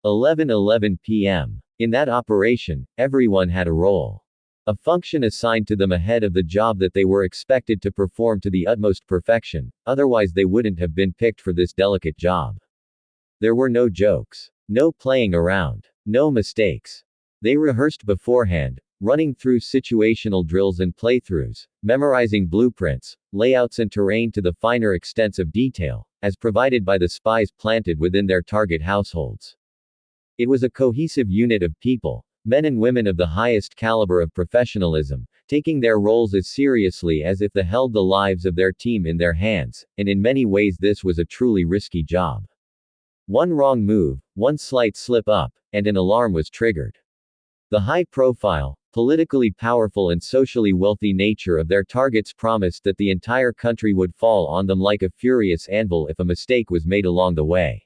11:11 p.m. In that operation, everyone had a role. A function assigned to them ahead of the job that they were expected to perform to the utmost perfection, otherwise they wouldn't have been picked for this delicate job. There were no jokes. No playing around. No mistakes. They rehearsed beforehand, running through situational drills and playthroughs, memorizing blueprints, layouts and terrain to the finer extents of detail, as provided by the spies planted within their target households. It was a cohesive unit of people, men and women of the highest caliber of professionalism, taking their roles as seriously as if they held the lives of their team in their hands, and in many ways this was a truly risky job. One wrong move, one slight slip up, and an alarm was triggered. The high-profile, politically powerful and socially wealthy nature of their targets promised that the entire country would fall on them like a furious anvil if a mistake was made along the way.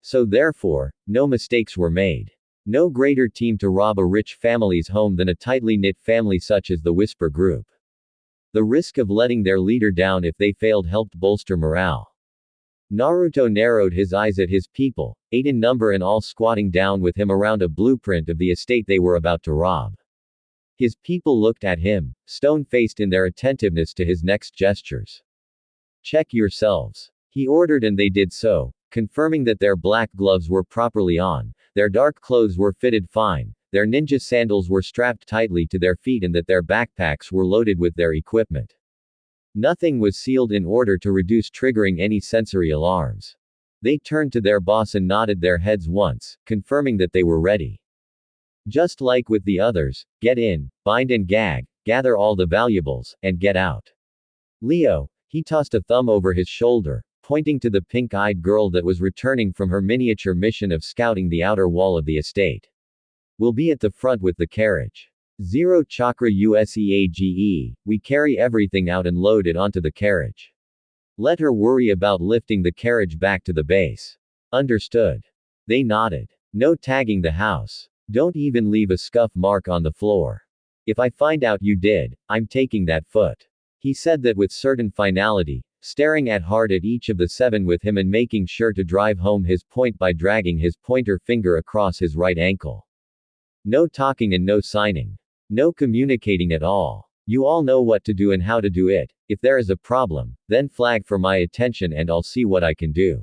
So therefore, no mistakes were made. No greater team to rob a rich family's home than a tightly knit family such as the Whisper Group. The risk of letting their leader down if they failed helped bolster morale. Naruto narrowed his eyes at his people, 8 in number and all squatting down with him around a blueprint of the estate they were about to rob. His people looked at him, stone-faced in their attentiveness to his next gestures. "Check yourselves," he ordered, and they did so, confirming that their black gloves were properly on, their dark clothes were fitted fine, their ninja sandals were strapped tightly to their feet, and that their backpacks were loaded with their equipment. Nothing was sealed in order to reduce triggering any sensory alarms. They turned to their boss and nodded their heads once, confirming that they were ready. Just like with the others, get in, bind and gag, gather all the valuables, and get out. Leo, he tossed a thumb over his shoulder, pointing to the pink-eyed girl that was returning from her miniature mission of scouting the outer wall of the estate. "We'll be at the front with the carriage. 0 Chakra USEAGE, we carry everything out and load it onto the carriage. Let her worry about lifting the carriage back to the base." "Understood." They nodded. "No tagging the house. Don't even leave a scuff mark on the floor. If I find out you did, I'm taking that foot." He said that with certain finality, staring hard at each of the 7 with him and making sure to drive home his point by dragging his pointer finger across his right ankle. "No talking and no signing. No communicating at all. You all know what to do and how to do it. If there is a problem, then flag for my attention and I'll see what I can do."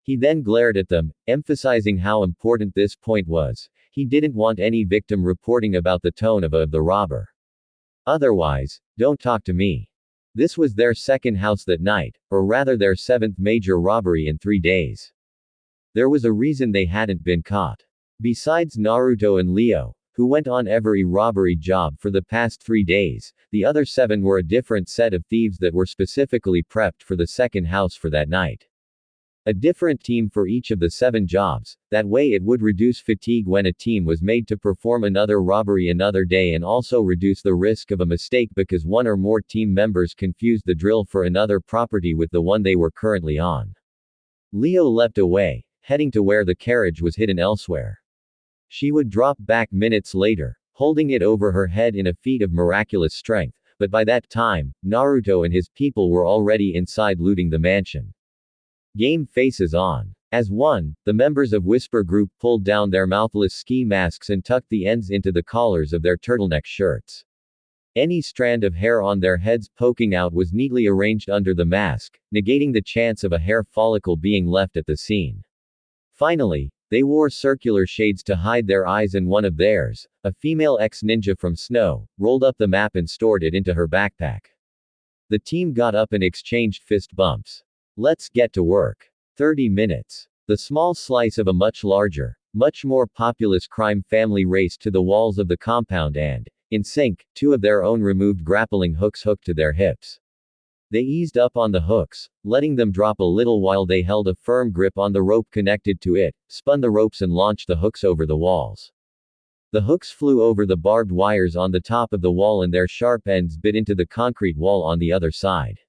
He then glared at them, emphasizing how important this point was. He didn't want any victim reporting about the tone of the robber. "Otherwise, don't talk to me." This was their second house that night, or rather their 7th major robbery in 3 days. There was a reason they hadn't been caught. Besides Naruto and Leo, who went on every robbery job for the past 3 days, the other 7 were a different set of thieves that were specifically prepped for the second house for that night. A different team for each of the 7 jobs, that way it would reduce fatigue when a team was made to perform another robbery another day and also reduce the risk of a mistake because one or more team members confused the drill for another property with the one they were currently on. Leo leapt away, heading to where the carriage was hidden elsewhere. She would drop back minutes later, holding it over her head in a feat of miraculous strength, but by that time, Naruto and his people were already inside looting the mansion. Game faces on. As one, the members of Whisper Group pulled down their mouthless ski masks and tucked the ends into the collars of their turtleneck shirts. Any strand of hair on their heads poking out was neatly arranged under the mask, negating the chance of a hair follicle being left at the scene. Finally, they wore circular shades to hide their eyes, and one of theirs, a female ex-ninja from Snow, rolled up the map and stored it into her backpack. The team got up and exchanged fist bumps. "Let's get to work." 30 minutes. The small slice of a much larger, much more populous crime family raced to the walls of the compound and, in sync, 2 of their own removed grappling hooks hooked to their hips. They eased up on the hooks, letting them drop a little while they held a firm grip on the rope connected to it, spun the ropes and launched the hooks over the walls. The hooks flew over the barbed wires on the top of the wall and their sharp ends bit into the concrete wall on the other side.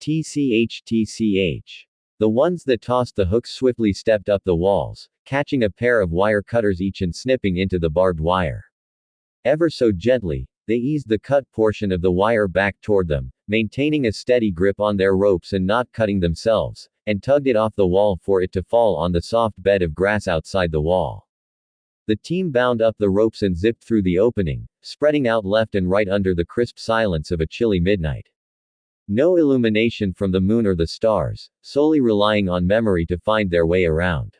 TCH. The ones that tossed the hooks swiftly stepped up the walls, catching a pair of wire cutters each and snipping into the barbed wire. Ever so gently, They eased the cut portion of the wire back toward them, maintaining a steady grip on their ropes and not cutting themselves, and tugged it off the wall for it to fall on the soft bed of grass outside the wall. The team bound up the ropes and zipped through the opening, spreading out left and right under the crisp silence of a chilly midnight. No illumination from the moon or the stars, solely relying on memory to find their way around.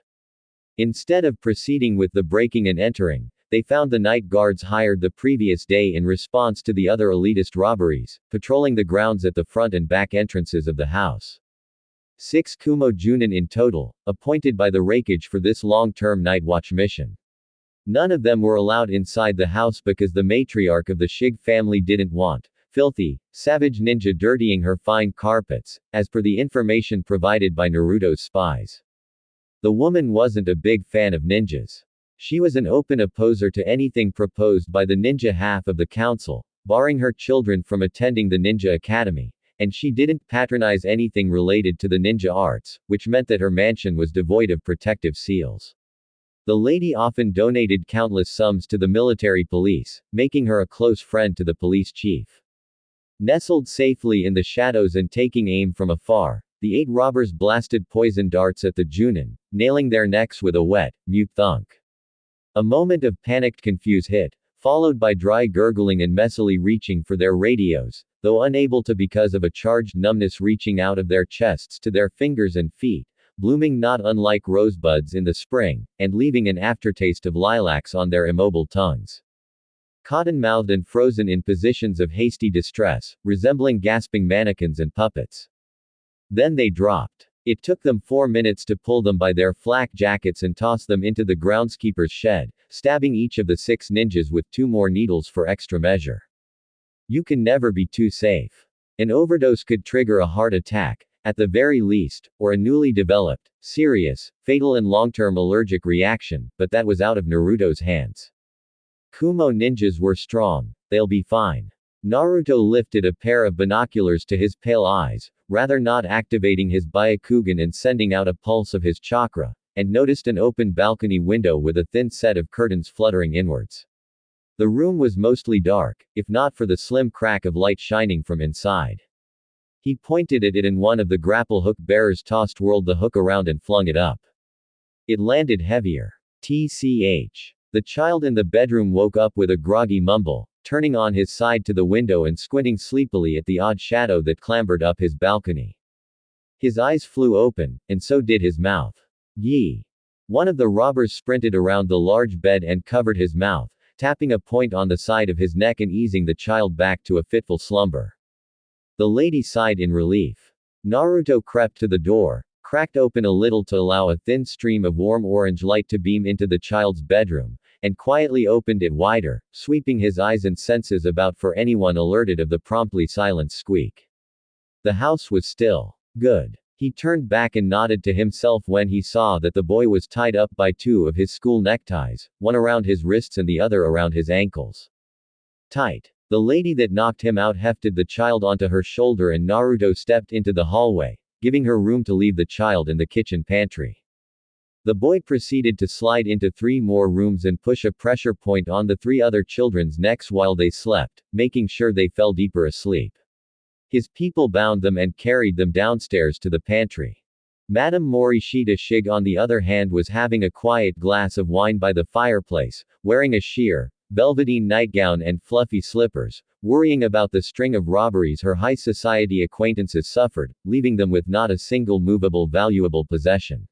Instead of proceeding with the breaking and entering, they found the night guards hired the previous day in response to the other elitist robberies, patrolling the grounds at the front and back entrances of the house. 6 Kumo Junin in total, appointed by the Raikage for this long-term night watch mission. None of them were allowed inside the house because the matriarch of the Shig family didn't want filthy, savage ninja dirtying her fine carpets, as per the information provided by Naruto's spies. The woman wasn't a big fan of ninjas. She was an open opposer to anything proposed by the ninja half of the council, barring her children from attending the ninja academy, and she didn't patronize anything related to the ninja arts, which meant that her mansion was devoid of protective seals. The lady often donated countless sums to the military police, making her a close friend to the police chief. Nestled safely in the shadows and taking aim from afar, the 8 robbers blasted poison darts at the Junin, nailing their necks with a wet, mute thunk. A moment of panicked confuse hit, followed by dry gurgling and messily reaching for their radios, though unable to because of a charged numbness reaching out of their chests to their fingers and feet, blooming not unlike rosebuds in the spring, and leaving an aftertaste of lilacs on their immobile tongues. Cotton-mouthed and frozen in positions of hasty distress, resembling gasping mannequins and puppets. Then they dropped. It took them 4 minutes to pull them by their flak jackets and toss them into the groundskeeper's shed, stabbing each of the 6 ninjas with 2 more needles for extra measure. You can never be too safe. An overdose could trigger a heart attack, at the very least, or a newly developed, serious, fatal and long-term allergic reaction, but that was out of Naruto's hands. Kumo ninjas were strong, they'll be fine. Naruto lifted a pair of binoculars to his pale eyes, rather not activating his Byakugan and sending out a pulse of his chakra, and noticed an open balcony window with a thin set of curtains fluttering inwards. The room was mostly dark, if not for the slim crack of light shining from inside. He pointed at it and one of the grapple hook bearers whirled the hook around and flung it up. It landed heavier. TCH. The child in the bedroom woke up with a groggy mumble, turning on his side to the window and squinting sleepily at the odd shadow that clambered up his balcony. His eyes flew open, and so did his mouth. Yee! One of the robbers sprinted around the large bed and covered his mouth, tapping a point on the side of his neck and easing the child back to a fitful slumber. The lady sighed in relief. Naruto crept to the door, cracked open a little to allow a thin stream of warm orange light to beam into the child's bedroom, and quietly opened it wider, sweeping his eyes and senses about for anyone alerted of the promptly silenced squeak. The house was still. Good. He turned back and nodded to himself when he saw that the boy was tied up by 2 of his school neckties, one around his wrists and the other around his ankles. Tight. The lady that knocked him out hefted the child onto her shoulder and Naruto stepped into the hallway, giving her room to leave the child in the kitchen pantry. The boy proceeded to slide into 3 more rooms and push a pressure point on the 3 other children's necks while they slept, making sure they fell deeper asleep. His people bound them and carried them downstairs to the pantry. Madame Morishita Shig on the other hand was having a quiet glass of wine by the fireplace, wearing a sheer, velveteen nightgown and fluffy slippers, worrying about the string of robberies her high society acquaintances suffered, leaving them with not a single movable valuable possession.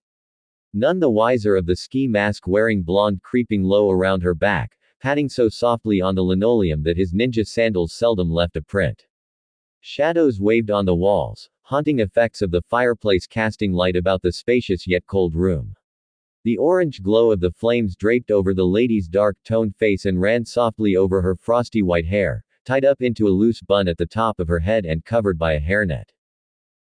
None the wiser of the ski mask wearing blonde creeping low around her back, patting so softly on the linoleum that his ninja sandals seldom left a print. Shadows waved on the walls, haunting effects of the fireplace casting light about the spacious yet cold room. The orange glow of the flames draped over the lady's dark-toned face and ran softly over her frosty white hair, tied up into a loose bun at the top of her head and covered by a hairnet.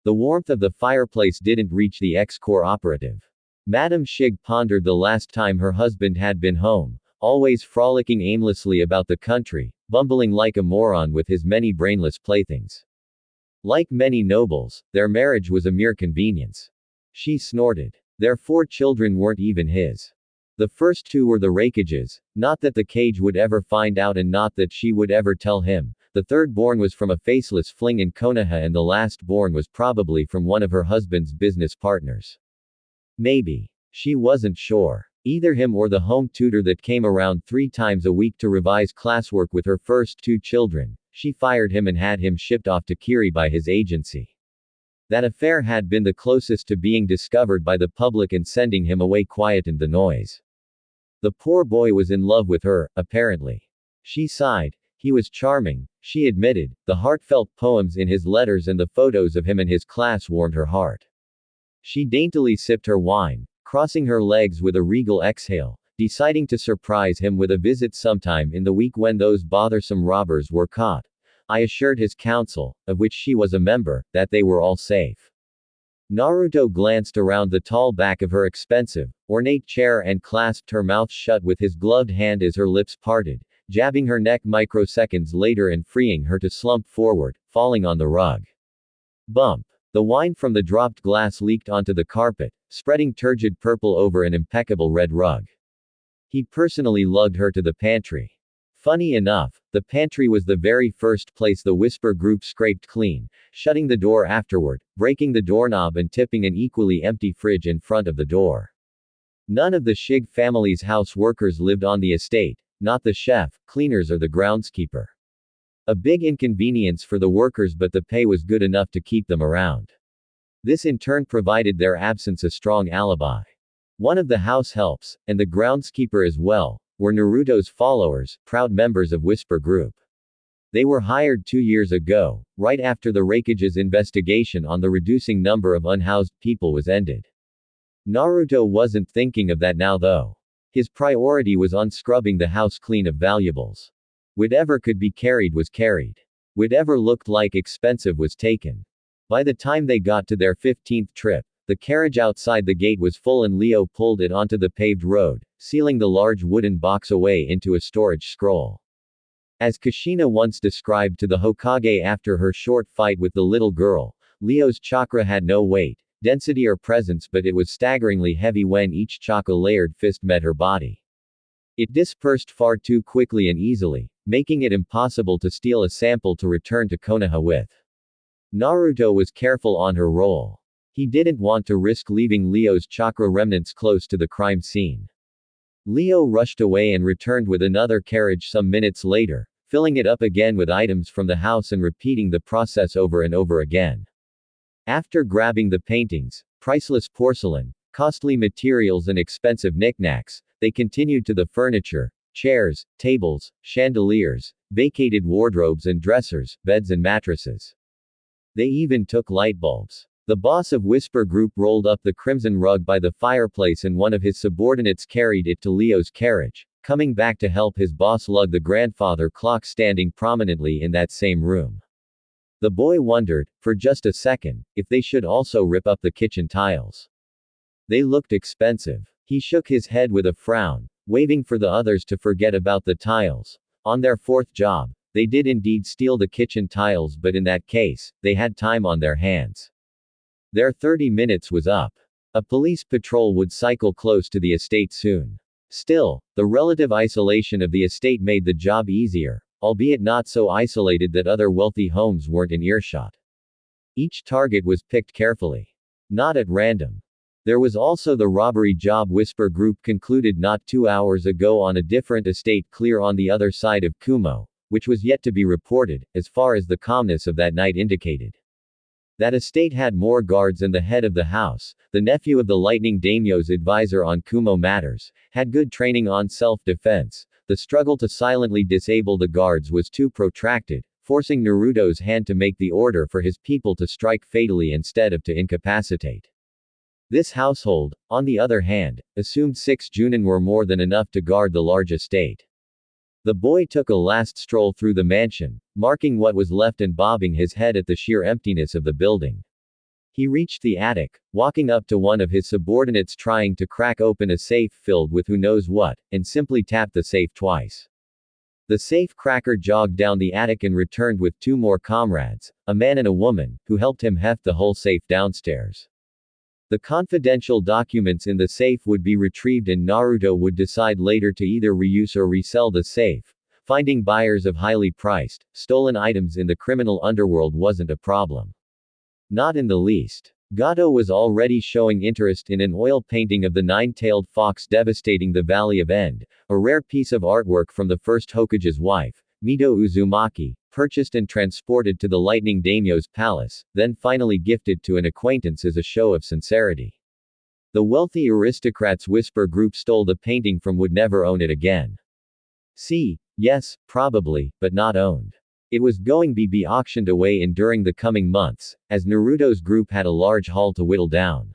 The warmth of the fireplace didn't reach the ex-corps operative. Madame Shig pondered the last time her husband had been home, always frolicking aimlessly about the country, bumbling like a moron with his many brainless playthings. Like many nobles, their marriage was a mere convenience. She snorted. Their 4 children weren't even his. The first two were the Raikages, not that the cage would ever find out and not that she would ever tell him. The third born was from a faceless fling in Konoha and the last born was probably from one of her husband's business partners. Maybe. She wasn't sure. Either him or the home tutor that came around 3 times a week to revise classwork with her first 2 children. She fired him and had him shipped off to Kiri by his agency. That affair had been the closest to being discovered by the public and sending him away quietened the noise. The poor boy was in love with her, apparently. She sighed. He was charming, she admitted. The heartfelt poems in his letters and the photos of him and his class warmed her heart. She daintily sipped her wine, crossing her legs with a regal exhale, deciding to surprise him with a visit sometime in the week when those bothersome robbers were caught. I assured his council, of which she was a member, that they were all safe. Naruto glanced around the tall back of her expensive, ornate chair and clasped her mouth shut with his gloved hand as her lips parted, jabbing her neck microseconds later and freeing her to slump forward, falling on the rug. Bump. The wine from the dropped glass leaked onto the carpet, spreading turgid purple over an impeccable red rug. He personally lugged her to the pantry. Funny enough, the pantry was the very first place the Whisper group scraped clean, shutting the door afterward, breaking the doorknob and tipping an equally empty fridge in front of the door. None of the Shig family's house workers lived on the estate, not the chef, cleaners or the groundskeeper. A big inconvenience for the workers, but the pay was good enough to keep them around. This in turn provided their absence a strong alibi. One of the house helps, and the groundskeeper as well, were Naruto's followers, proud members of Whisper Group. They were hired 2 years ago, right after the Raikage's investigation on the reducing number of unhoused people was ended. Naruto wasn't thinking of that now though. His priority was on scrubbing the house clean of valuables. Whatever could be carried was carried. Whatever looked like expensive was taken. By the time they got to their 15th trip, the carriage outside the gate was full and Leo pulled it onto the paved road, sealing the large wooden box away into a storage scroll. As Kushina once described to the Hokage after her short fight with the little girl, Leo's chakra had no weight, density or presence, but it was staggeringly heavy when each chakra-layered fist met her body. It dispersed far too quickly and easily, making it impossible to steal a sample to return to Konoha with. Naruto was careful on her roll. He didn't want to risk leaving Leo's chakra remnants close to the crime scene. Leo rushed away and returned with another carriage some minutes later, filling it up again with items from the house and repeating the process over and over again. After grabbing the paintings, priceless porcelain, costly materials and expensive knickknacks, they continued to the furniture, chairs, tables, chandeliers, vacated wardrobes and dressers, beds and mattresses. They even took light bulbs. The boss of Whisper Group rolled up the crimson rug by the fireplace and one of his subordinates carried it to Leo's carriage, coming back to help his boss lug the grandfather clock standing prominently in that same room. The boy wondered, for just a second, if they should also rip up the kitchen tiles. They looked expensive. He shook his head with a frown, waving for the others to forget about the tiles. On their 4th job, they did indeed steal the kitchen tiles, but in that case, they had time on their hands. Their 30 minutes was up. A police patrol would cycle close to the estate soon. Still, the relative isolation of the estate made the job easier, albeit not so isolated that other wealthy homes weren't in earshot. Each target was picked carefully. Not at random. There was also the robbery job Whisper Group concluded not 2 hours ago on a different estate clear on the other side of Kumo, which was yet to be reported, as far as the calmness of that night indicated. That estate had more guards and the head of the house, the nephew of the Lightning Daimyo's advisor on Kumo matters, had good training on self-defense. The struggle to silently disable the guards was too protracted, forcing Naruto's hand to make the order for his people to strike fatally instead of to incapacitate. This household, on the other hand, assumed 6 Junin were more than enough to guard the large estate. The boy took a last stroll through the mansion, marking what was left and bobbing his head at the sheer emptiness of the building. He reached the attic, walking up to one of his subordinates trying to crack open a safe filled with who knows what, and simply tapped the safe twice. The safe cracker jogged down the attic and returned with 2 more comrades, a man and a woman, who helped him heft the whole safe downstairs. The confidential documents in the safe would be retrieved and Naruto would decide later to either reuse or resell the safe. Finding buyers of highly priced, stolen items in the criminal underworld wasn't a problem. Not in the least. Gato was already showing interest in an oil painting of the nine-tailed fox devastating the Valley of End, a rare piece of artwork from the first Hokage's wife, Mito Uzumaki, purchased and transported to the Lightning Daimyo's palace, then finally gifted to an acquaintance as a show of sincerity. The wealthy aristocrats' whisper group stole the painting from would never own it again. Yes, probably, but not owned. It was going to be auctioned away during the coming months, as Naruto's group had a large haul to whittle down.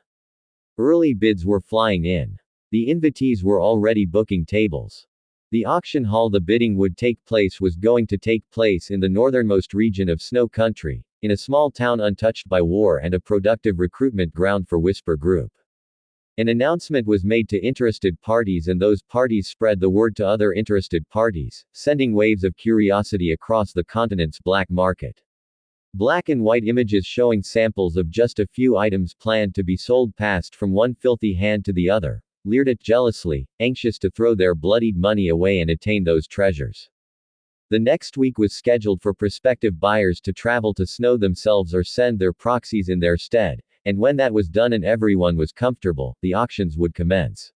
Early bids were flying in. The invitees were already booking tables. The auction hall the bidding would take place was going to take place in the northernmost region of Snow Country, in a small town untouched by war and a productive recruitment ground for Whisper Group. An announcement was made to interested parties and those parties spread the word to other interested parties, sending waves of curiosity across the continent's black market. Black and white images showing samples of just a few items planned to be sold passed from one filthy hand to the other, leered at jealously, anxious to throw their bloodied money away and attain those treasures. The next week was scheduled for prospective buyers to travel to Snow themselves or send their proxies in their stead. And when that was done and everyone was comfortable, the auctions would commence.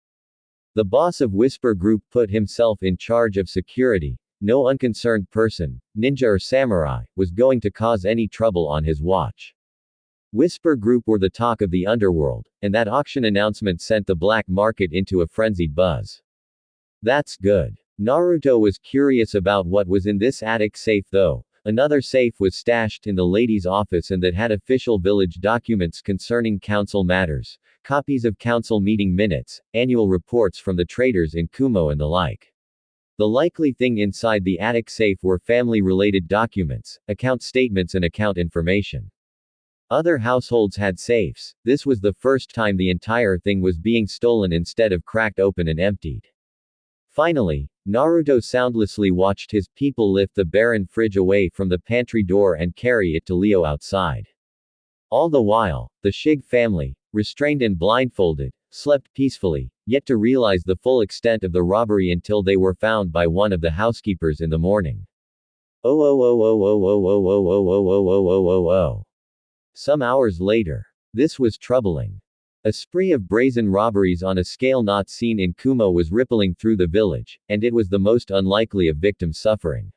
The boss of Whisper Group put himself in charge of security. No unconcerned person, ninja or samurai, was going to cause any trouble on his watch. Whisper Group were the talk of the underworld, and that auction announcement sent the black market into a frenzied buzz. That's good. Naruto was curious about what was in this attic safe though. Another safe was stashed in the lady's office and that had official village documents concerning council matters, copies of council meeting minutes, annual reports from the traders in Kumo and the like. The likely thing inside the attic safe were family-related documents, account statements and account information. Other households had safes. This was the first time the entire thing was being stolen instead of cracked open and emptied. Finally, Naruto soundlessly watched his people lift the barren fridge away from the pantry door and carry it to Leo outside. All the while, the Shig family, restrained and blindfolded, slept peacefully, yet to realize the full extent of the robbery until they were found by one of the housekeepers in the morning. Some hours later. This was troubling. A spree of brazen robberies on a scale not seen in Kumo was rippling through the village, and it was the most unlikely of victims suffering.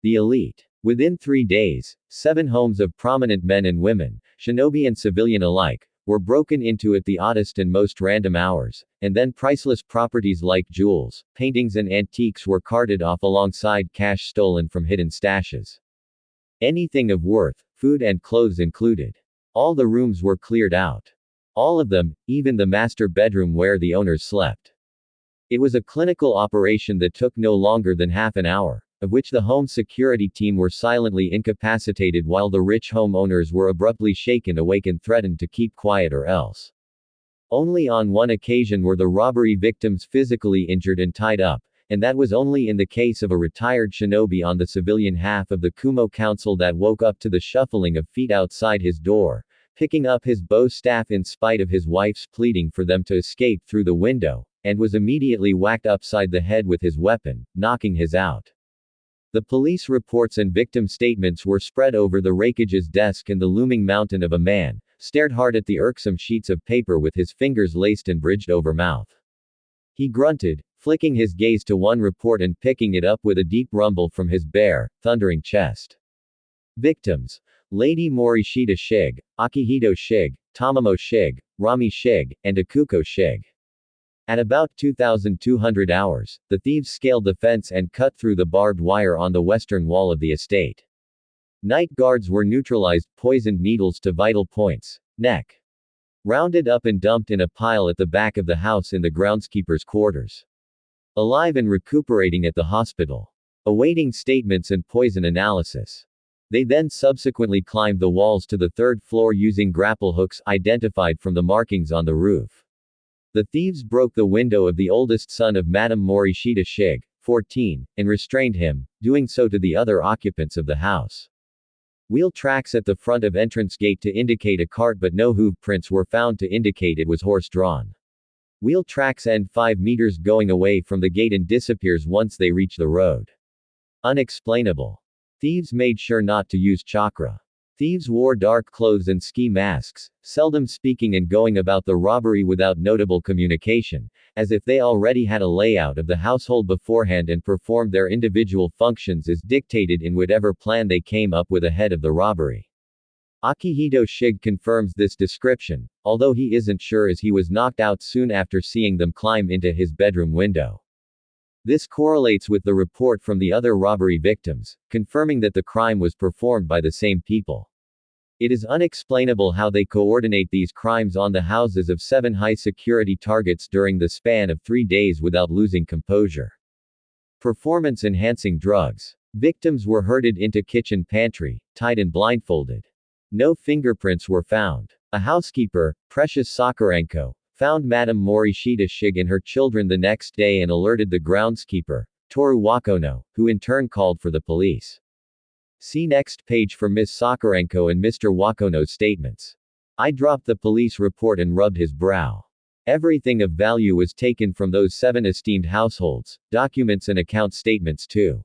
The elite. Within 3 days, 7 homes of prominent men and women, shinobi and civilian alike, were broken into at the oddest and most random hours, and then priceless properties like jewels, paintings and antiques were carted off alongside cash stolen from hidden stashes. Anything of worth, food and clothes included. All the rooms were cleared out. All of them, even the master bedroom where the owners slept. It was a clinical operation that took no longer than half an hour, of which the home security team were silently incapacitated while the rich home owners were abruptly shaken awake and threatened to keep quiet or else. Only on one occasion were the robbery victims physically injured and tied up, and that was only in the case of a retired shinobi on the civilian half of the Kumo Council that woke up to the shuffling of feet outside his door, picking up his bow staff in spite of his wife's pleading for them to escape through the window, and was immediately whacked upside the head with his weapon, knocking his out. The police reports and victim statements were spread over the Raikage's desk, and the looming mountain of a man stared hard at the irksome sheets of paper with his fingers laced and bridged over mouth. He grunted, flicking his gaze to one report and picking it up with a deep rumble from his bare, thundering chest. Victims: Lady Morishita Shig, Akihito Shig, Tamamo Shig, Rami Shig, and Akuko Shig. At about 2,200 hours, the thieves scaled the fence and cut through the barbed wire on the western wall of the estate. Night guards were neutralized, poisoned needles to vital points, neck. Rounded up and dumped in a pile at the back of the house in the groundskeeper's quarters. Alive and recuperating at the hospital. Awaiting statements and poison analysis. They then subsequently climbed the walls to the 3rd floor using grapple hooks identified from the markings on the roof. The thieves broke the window of the oldest son of Madame Morishita Shig, 14, and restrained him, doing so to the other occupants of the house. Wheel tracks at the front of entrance gate to indicate a cart, but no hoof prints were found to indicate it was horse-drawn. Wheel tracks end 5 meters going away from the gate and disappears once they reach the road. Unexplainable. Thieves made sure not to use chakra. Thieves wore dark clothes and ski masks, seldom speaking and going about the robbery without notable communication, as if they already had a layout of the household beforehand and performed their individual functions as dictated in whatever plan they came up with ahead of the robbery. Akihito Shig confirms this description, although he isn't sure as he was knocked out soon after seeing them climb into his bedroom window. This correlates with the report from the other robbery victims, confirming that the crime was performed by the same people. It is unexplainable how they coordinate these crimes on the houses of 7 high-security targets during the span of 3 days without losing composure. Performance-enhancing drugs. Victims were herded into kitchen pantry, tied and blindfolded. No fingerprints were found. A housekeeper, Precious Sakarenko, found Madame Morishita Shig and her children the next day and alerted the groundskeeper, Toru Wakono, who in turn called for the police. See next page for Ms. Sakarenko and Mr. Wakono's statements. I dropped the police report and rubbed his brow. Everything of value was taken from those 7 esteemed households, documents and account statements too.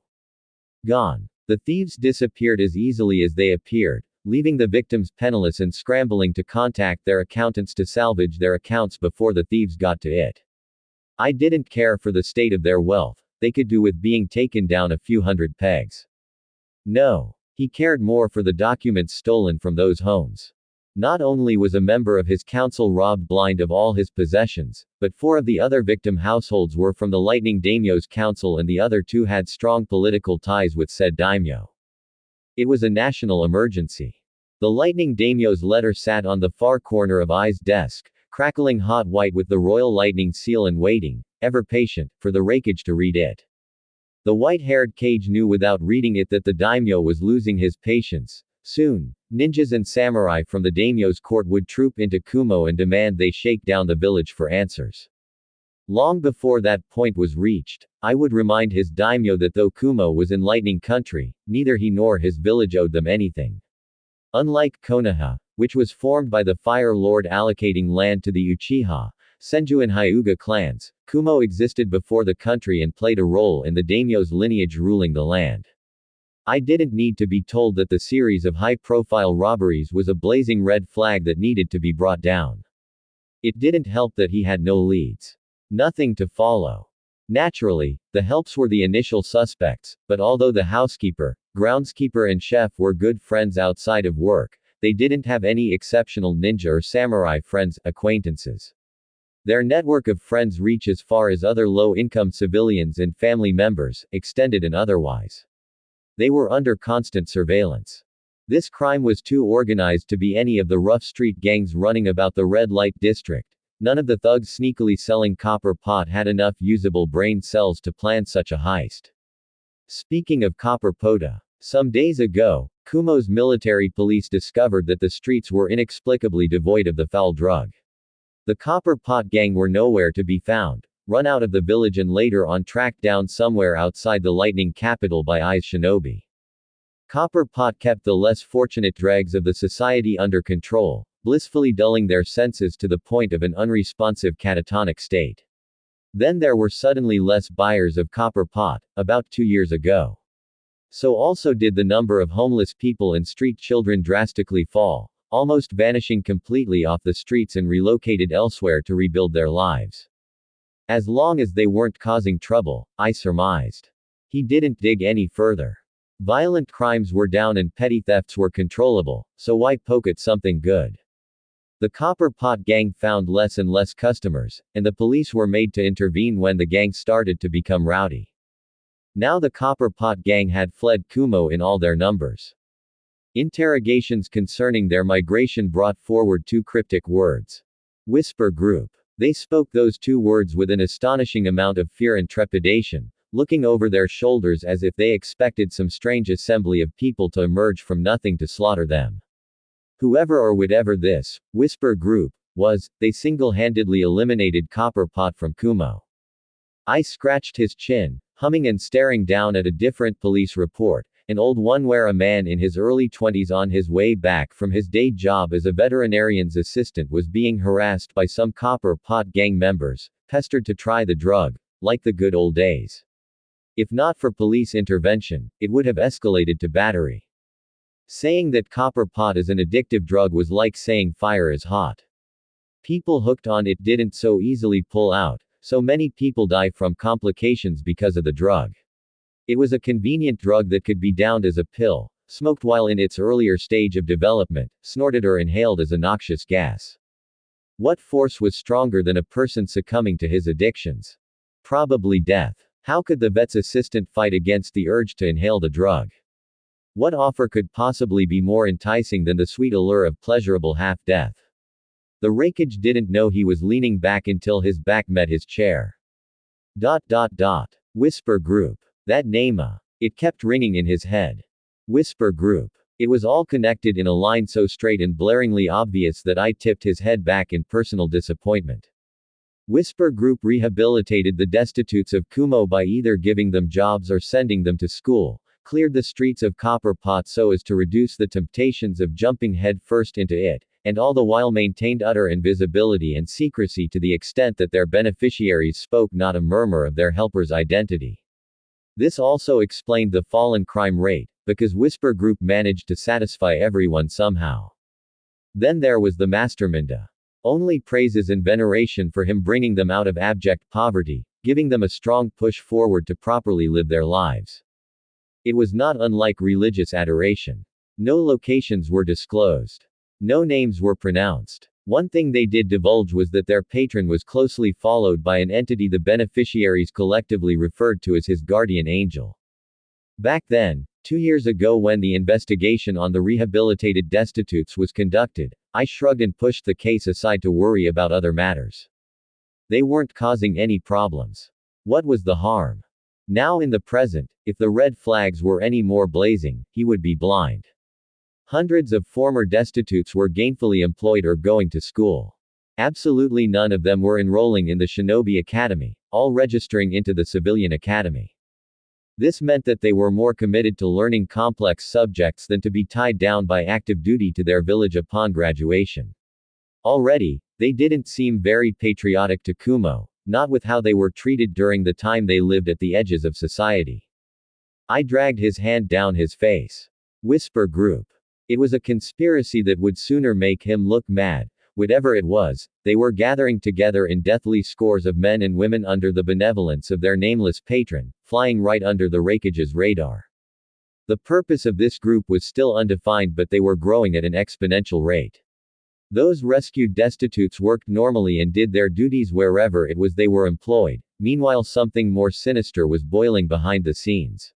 Gone. The thieves disappeared as easily as they appeared, leaving the victims penniless and scrambling to contact their accountants to salvage their accounts before the thieves got to it. I didn't care for the state of their wealth, they could do with being taken down a few hundred pegs. No. He cared more for the documents stolen from those homes. Not only was a member of his council robbed blind of all his possessions, but 4 of the other victim households were from the Lightning Daimyo's council and the other 2 had strong political ties with said daimyo. It was a national emergency. The Lightning Daimyo's letter sat on the far corner of Ai's desk, crackling hot white with the Royal Lightning seal and waiting, ever patient, for the Raikage to read it. The white-haired Kage knew without reading it that the daimyo was losing his patience. Soon, ninjas and samurai from the daimyo's court would troop into Kumo and demand they shake down the village for answers. Long before that point was reached, I would remind his daimyo that though Kumo was in Lightning Country, neither he nor his village owed them anything. Unlike Konoha, which was formed by the Fire Lord allocating land to the Uchiha, Senju and Hyuga clans, Kumo existed before the country and played a role in the daimyo's lineage ruling the land. I didn't need to be told that the series of high-profile robberies was a blazing red flag that needed to be brought down. It didn't help that he had no leads. Nothing to follow. Naturally, the helps were the initial suspects, but although the housekeeper, groundskeeper and chef were good friends outside of work, they didn't have any exceptional ninja or samurai friends, acquaintances. Their network of friends reach as far as other low-income civilians and family members, extended and otherwise. They were under constant surveillance. This crime was too organized to be any of the rough street gangs running about the red light district. None of the thugs sneakily selling copper pot had enough usable brain cells to plan such a heist. Speaking of copper pota, some days ago, Kumo's military police discovered that the streets were inexplicably devoid of the foul drug. The copper pot gang were nowhere to be found, run out of the village and later on tracked down somewhere outside the Lightning capital by Ai's shinobi. Copper pot kept the less fortunate dregs of the society under control, blissfully dulling their senses to the point of an unresponsive catatonic state. Then there were suddenly less buyers of copper pot, about 2 years ago. So also did the number of homeless people and street children drastically fall, almost vanishing completely off the streets and relocated elsewhere to rebuild their lives. As long as they weren't causing trouble, I surmised. He didn't dig any further. Violent crimes were down and petty thefts were controllable, so why poke at something good? The copper pot gang found less and less customers, and the police were made to intervene when the gang started to become rowdy. Now the copper pot gang had fled Kumo in all their numbers. Interrogations concerning their migration brought forward 2 cryptic words. Whisper group. They spoke those 2 words with an astonishing amount of fear and trepidation, looking over their shoulders as if they expected some strange assembly of people to emerge from nothing to slaughter them. Whoever or whatever this whisper group was, they single-handedly eliminated copper pot from Kumo. I scratched his chin, humming and staring down at a different police report, an old one where a man in his early 20s on his way back from his day job as a veterinarian's assistant was being harassed by some copper pot gang members, pestered to try the drug, like the good old days. If not for police intervention, it would have escalated to battery. Saying that copper pot is an addictive drug was like saying fire is hot. People hooked on it didn't so easily pull out, so many people die from complications because of the drug. It was a convenient drug that could be downed as a pill, smoked while in its earlier stage of development, snorted or inhaled as a noxious gas. What force was stronger than a person succumbing to his addictions? Probably death. How could the vet's assistant fight against the urge to inhale the drug? What offer could possibly be more enticing than the sweet allure of pleasurable half-death? The rakeage didn't know he was leaning back until his back met his chair. Whisper Group. That name, it kept ringing in his head. Whisper Group. It was all connected in a line so straight and blaringly obvious that I tipped his head back in personal disappointment. Whisper Group rehabilitated the destitutes of Kumo by either giving them jobs or sending them to school, cleared the streets of copper pot so as to reduce the temptations of jumping head first into it, and all the while maintained utter invisibility and secrecy to the extent that their beneficiaries spoke not a murmur of their helper's identity. This also explained the fallen crime rate, because Whisper Group managed to satisfy everyone somehow. Then there was the mastermind. Only praises and veneration for him bringing them out of abject poverty, giving them a strong push forward to properly live their lives. It was not unlike religious adoration. No locations were disclosed. No names were pronounced. One thing they did divulge was that their patron was closely followed by an entity the beneficiaries collectively referred to as his guardian angel. Back then, 2 years ago when the investigation on the rehabilitated destitutes was conducted, I shrugged and pushed the case aside to worry about other matters. They weren't causing any problems. What was the harm? Now in the present, if the red flags were any more blazing, he would be blind. Hundreds of former destitutes were gainfully employed or going to school. Absolutely none of them were enrolling in the Shinobi Academy, all registering into the Civilian Academy. This meant that they were more committed to learning complex subjects than to be tied down by active duty to their village upon graduation. Already, they didn't seem very patriotic to Kumo, not with how they were treated during the time they lived at the edges of society. I dragged his hand down his face. Whisper Group. It was a conspiracy that would sooner make him look mad. Whatever it was, they were gathering together in deathly scores of men and women under the benevolence of their nameless patron, flying right under the rakeage's radar. The purpose of this group was still undefined, but they were growing at an exponential rate. Those rescued destitutes worked normally and did their duties wherever it was they were employed. Meanwhile, something more sinister was boiling behind the scenes.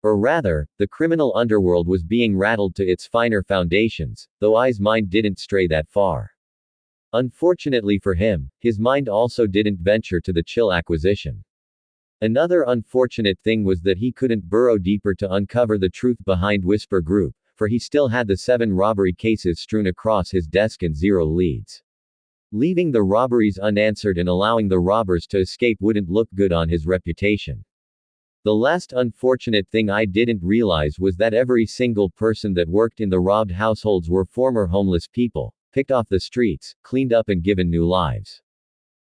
Or rather, the criminal underworld was being rattled to its finer foundations, though I's mind didn't stray that far. Unfortunately for him, his mind also didn't venture to the chill acquisition. Another unfortunate thing was that he couldn't burrow deeper to uncover the truth behind Whisper Group, for he still had the 7 robbery cases strewn across his desk and 0 leads. Leaving the robberies unanswered and allowing the robbers to escape wouldn't look good on his reputation. The last unfortunate thing I didn't realize was that every single person that worked in the robbed households were former homeless people, picked off the streets, cleaned up and given new lives.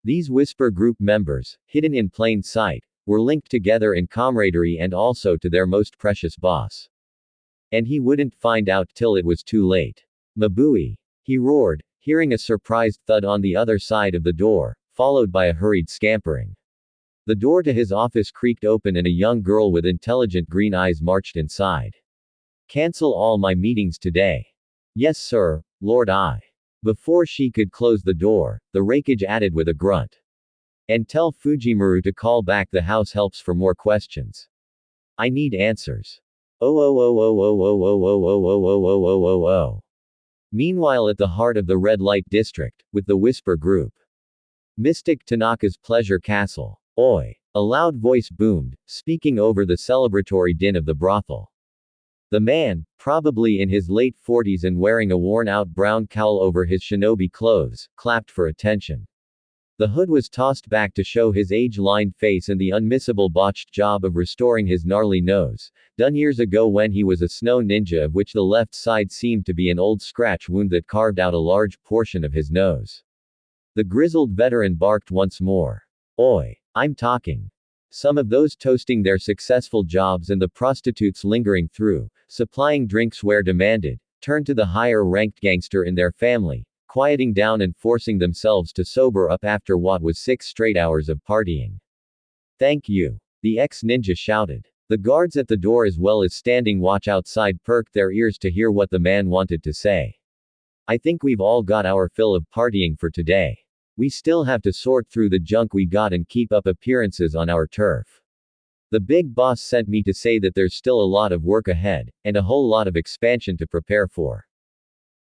These Whisper Group members, hidden in plain sight, were linked together in camaraderie and also to their most precious boss. And he wouldn't find out till it was too late. Mabui! He roared, hearing a surprised thud on the other side of the door, followed by a hurried scampering. The door to his office creaked open and a young girl with intelligent green eyes marched inside. Cancel all my meetings today. Yes, sir, Lord I. Before she could close the door, the rakeage added with a grunt. And tell Fujimaru to call back the house helps for more questions. I need answers. Oh. Meanwhile, at the heart of the red light district, with the Whisper Group. Mystic Tanaka's Pleasure Castle. Oi! A loud voice boomed, speaking over the celebratory din of the brothel. The man, probably in his late 40s and wearing a worn-out brown cowl over his shinobi clothes, clapped for attention. The hood was tossed back to show his age-lined face and the unmissable botched job of restoring his gnarly nose, done years ago when he was a snow ninja, of which the left side seemed to be an old scratch wound that carved out a large portion of his nose. The grizzled veteran barked once more. Oi! I'm talking. Some of those toasting their successful jobs and the prostitutes lingering through, supplying drinks where demanded, turned to the higher-ranked gangster in their family, quieting down and forcing themselves to sober up after what was 6 straight hours of partying. Thank you. The ex-ninja shouted. The guards at the door as well as standing watch outside perked their ears to hear what the man wanted to say. I think we've all got our fill of partying for today. We still have to sort through the junk we got and keep up appearances on our turf. The big boss sent me to say that there's still a lot of work ahead, and a whole lot of expansion to prepare for.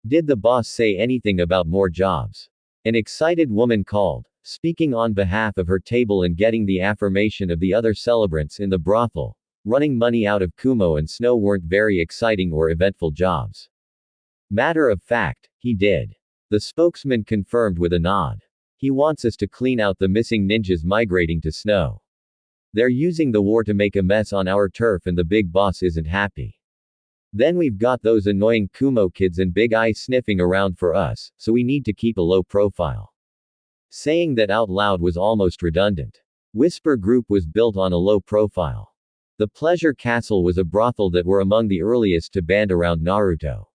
Did the boss say anything about more jobs? An excited woman called, speaking on behalf of her table and getting the affirmation of the other celebrants in the brothel. Running money out of Kumo and Snow weren't very exciting or eventful jobs. Matter of fact, he did. The spokesman confirmed with a nod. He wants us to clean out the missing ninjas migrating to Snow. They're using the war to make a mess on our turf and the big boss isn't happy. Then we've got those annoying Kumo kids and Big Eye sniffing around for us, so we need to keep a low profile. Saying that out loud was almost redundant. Whisper Group was built on a low profile. The Pleasure Castle was a brothel that were among the earliest to band around Naruto.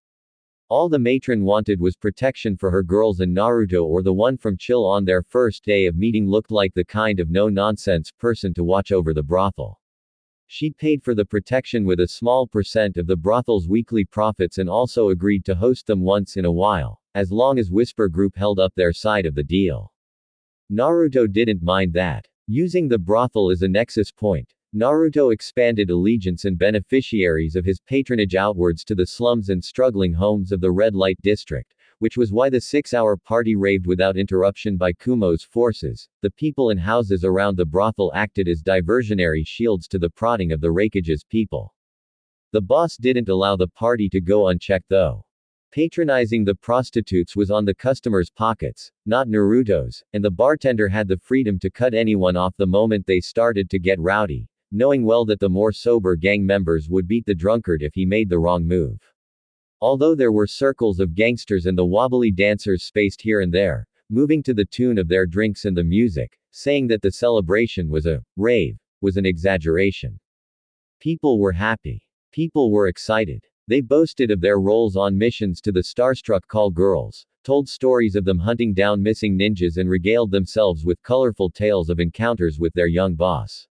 All the matron wanted was protection for her girls, and Naruto or the one from Chill on their first day of meeting looked like the kind of no-nonsense person to watch over the brothel. She paid for the protection with a small percent of the brothel's weekly profits and also agreed to host them once in a while, as long as Whisper Group held up their side of the deal. Naruto didn't mind that. Using the brothel as a nexus point, Naruto expanded allegiance and beneficiaries of his patronage outwards to the slums and struggling homes of the Red Light District, which was why the 6-hour party raved without interruption by Kumo's forces. The people in houses around the brothel acted as diversionary shields to the prodding of the Raikage's people. The boss didn't allow the party to go unchecked though. Patronizing the prostitutes was on the customers' pockets, not Naruto's, and the bartender had the freedom to cut anyone off the moment they started to get rowdy, knowing well that the more sober gang members would beat the drunkard if he made the wrong move. Although there were circles of gangsters and the wobbly dancers spaced here and there, moving to the tune of their drinks and the music, saying that the celebration was a rave was an exaggeration. People were happy. People were excited. They boasted of their roles on missions to the starstruck call girls, told stories of them hunting down missing ninjas, and regaled themselves with colorful tales of encounters with their young boss.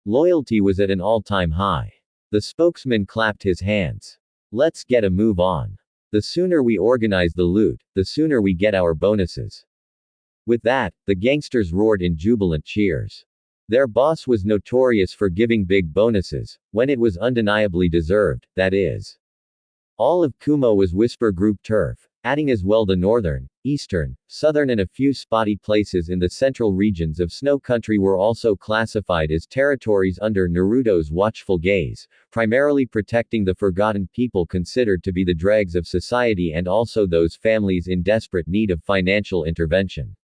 Loyalty was at an all-time high. The spokesman clapped his hands. Let's get a move on. The sooner we organize the loot, the sooner we get our bonuses. With that, the gangsters roared in jubilant cheers. Their boss was notorious for giving big bonuses, when it was undeniably deserved, that is. All of Kumo was Whisper Group turf, adding as well the northern, eastern, southern and a few spotty places in the central regions of Snow Country were also classified as territories under Naruto's watchful gaze, primarily protecting the forgotten people considered to be the dregs of society and also those families in desperate need of financial intervention.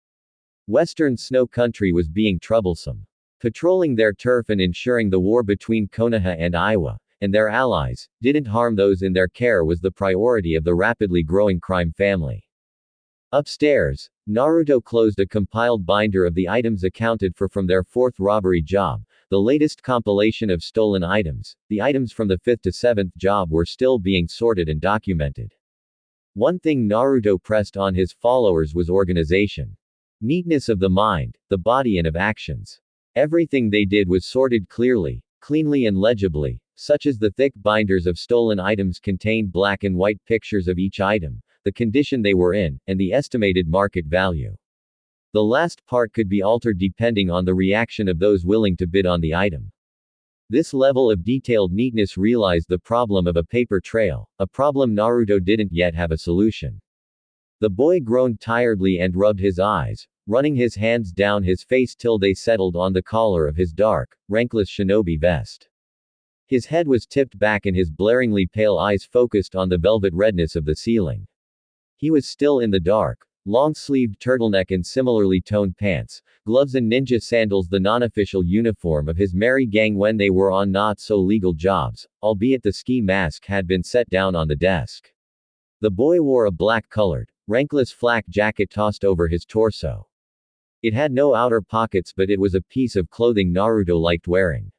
Western Snow Country was being troublesome. Patrolling their turf and ensuring the war between Konoha and Iwa, and their allies, didn't harm those in their care was the priority of the rapidly growing crime family. Upstairs, Naruto closed a compiled binder of the items accounted for from their 4th robbery job, the latest compilation of stolen items. The items from the 5th to 7th job were still being sorted and documented. One thing Naruto pressed on his followers was organization. Neatness of the mind, the body and of actions. Everything they did was sorted clearly, cleanly and legibly, such as the thick binders of stolen items contained black and white pictures of each item, the condition they were in, and the estimated market value. The last part could be altered depending on the reaction of those willing to bid on the item. This level of detailed neatness realized the problem of a paper trail, a problem Naruto didn't yet have a solution. The boy groaned tiredly and rubbed his eyes, running his hands down his face till they settled on the collar of his dark, rankless shinobi vest. His head was tipped back and his blaringly pale eyes focused on the velvet redness of the ceiling. He was still in the dark, long-sleeved turtleneck and similarly toned pants, gloves and ninja sandals, the non-official uniform of his merry gang when they were on not-so-legal jobs, albeit the ski mask had been set down on the desk. The boy wore a black-colored, rankless flak jacket tossed over his torso. It had no outer pockets, but it was a piece of clothing Naruto liked wearing.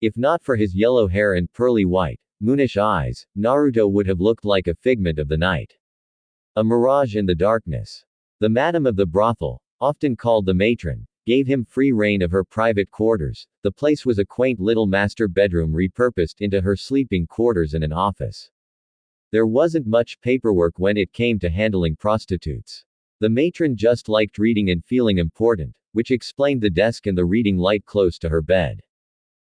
If not for his yellow hair and pearly white, moonish eyes, Naruto would have looked like a figment of the night. A mirage in the darkness. The madam of the brothel, often called the matron, gave him free rein of her private quarters. The place was a quaint little master bedroom repurposed into her sleeping quarters and an office. There wasn't much paperwork when it came to handling prostitutes. The matron just liked reading and feeling important, which explained the desk and the reading light close to her bed.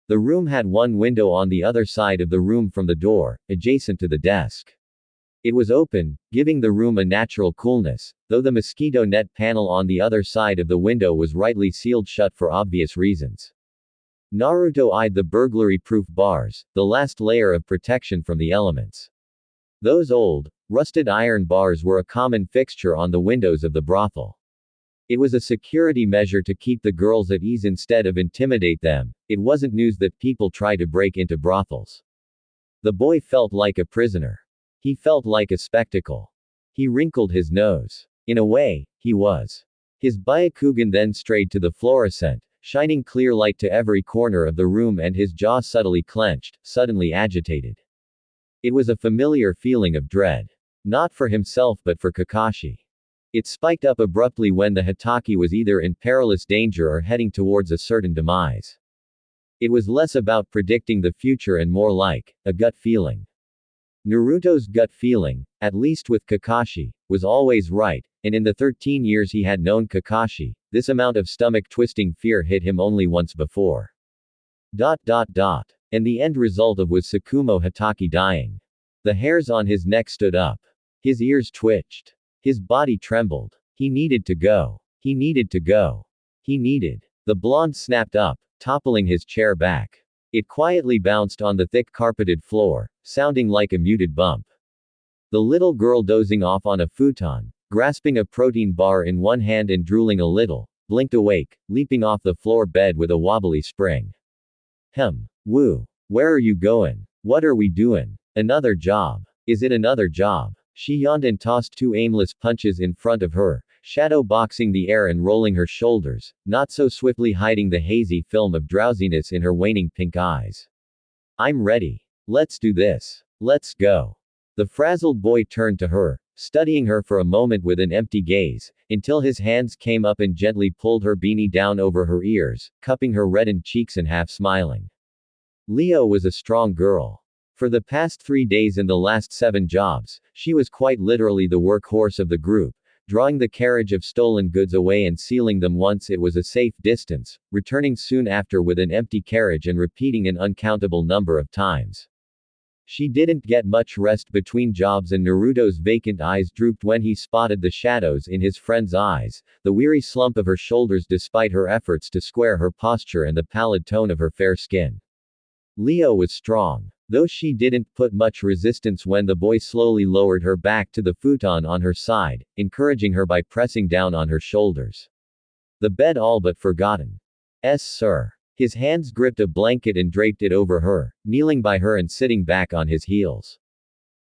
The room had one window on the other side of the room from the door, adjacent to the desk. It was open, giving the room a natural coolness, though the mosquito net panel on the other side of the window was rightly sealed shut for obvious reasons. Naruto eyed the burglary-proof bars, the last layer of protection from the elements. Those old, rusted iron bars were a common fixture on the windows of the brothel. It was a security measure to keep the girls at ease instead of intimidate them. It wasn't news that people try to break into brothels. The boy felt like a prisoner. He felt like a spectacle. He wrinkled his nose. In a way, he was. His Byakugan then strayed to the fluorescent, shining clear light to every corner of the room, and his jaw subtly clenched, suddenly agitated. It was a familiar feeling of dread. Not for himself but for Kakashi. It spiked up abruptly when the Hatake was either in perilous danger or heading towards a certain demise. It was less about predicting the future and more like a gut feeling. Naruto's gut feeling, at least with Kakashi, was always right, and in the 13 years he had known Kakashi, this amount of stomach-twisting fear hit him only once before. And the end result of was Tsukumo Hatake dying. The hairs on his neck stood up. His ears twitched. His body trembled. He needed to go. He needed to go. He needed. The blonde snapped up, toppling his chair back. It quietly bounced on the thick carpeted floor, sounding like a muted bump. The little girl dozing off on a futon, grasping a protein bar in one hand and drooling a little, blinked awake, leaping off the floor bed with a wobbly spring. Woo. Where are you going? What are we doing? Another job. Is it another job? She yawned and tossed two aimless punches in front of her, shadow boxing the air and rolling her shoulders, not so swiftly hiding the hazy film of drowsiness in her waning pink eyes. I'm ready. Let's do this. Let's go. The frazzled boy turned to her, studying her for a moment with an empty gaze, until his hands came up and gently pulled her beanie down over her ears, cupping her reddened cheeks and half smiling. Leo was a strong girl. For the past 3 days in the last 7 jobs, she was quite literally the workhorse of the group, drawing the carriage of stolen goods away and sealing them once it was a safe distance, returning soon after with an empty carriage and repeating an uncountable number of times. She didn't get much rest between jobs, and Naruto's vacant eyes drooped when he spotted the shadows in his friend's eyes, the weary slump of her shoulders despite her efforts to square her posture, and the pallid tone of her fair skin. Leo was strong. Though she didn't put much resistance when the boy slowly lowered her back to the futon on her side, encouraging her by pressing down on her shoulders. The bed all but forgotten. Sir. His hands gripped a blanket and draped it over her, kneeling by her and sitting back on his heels.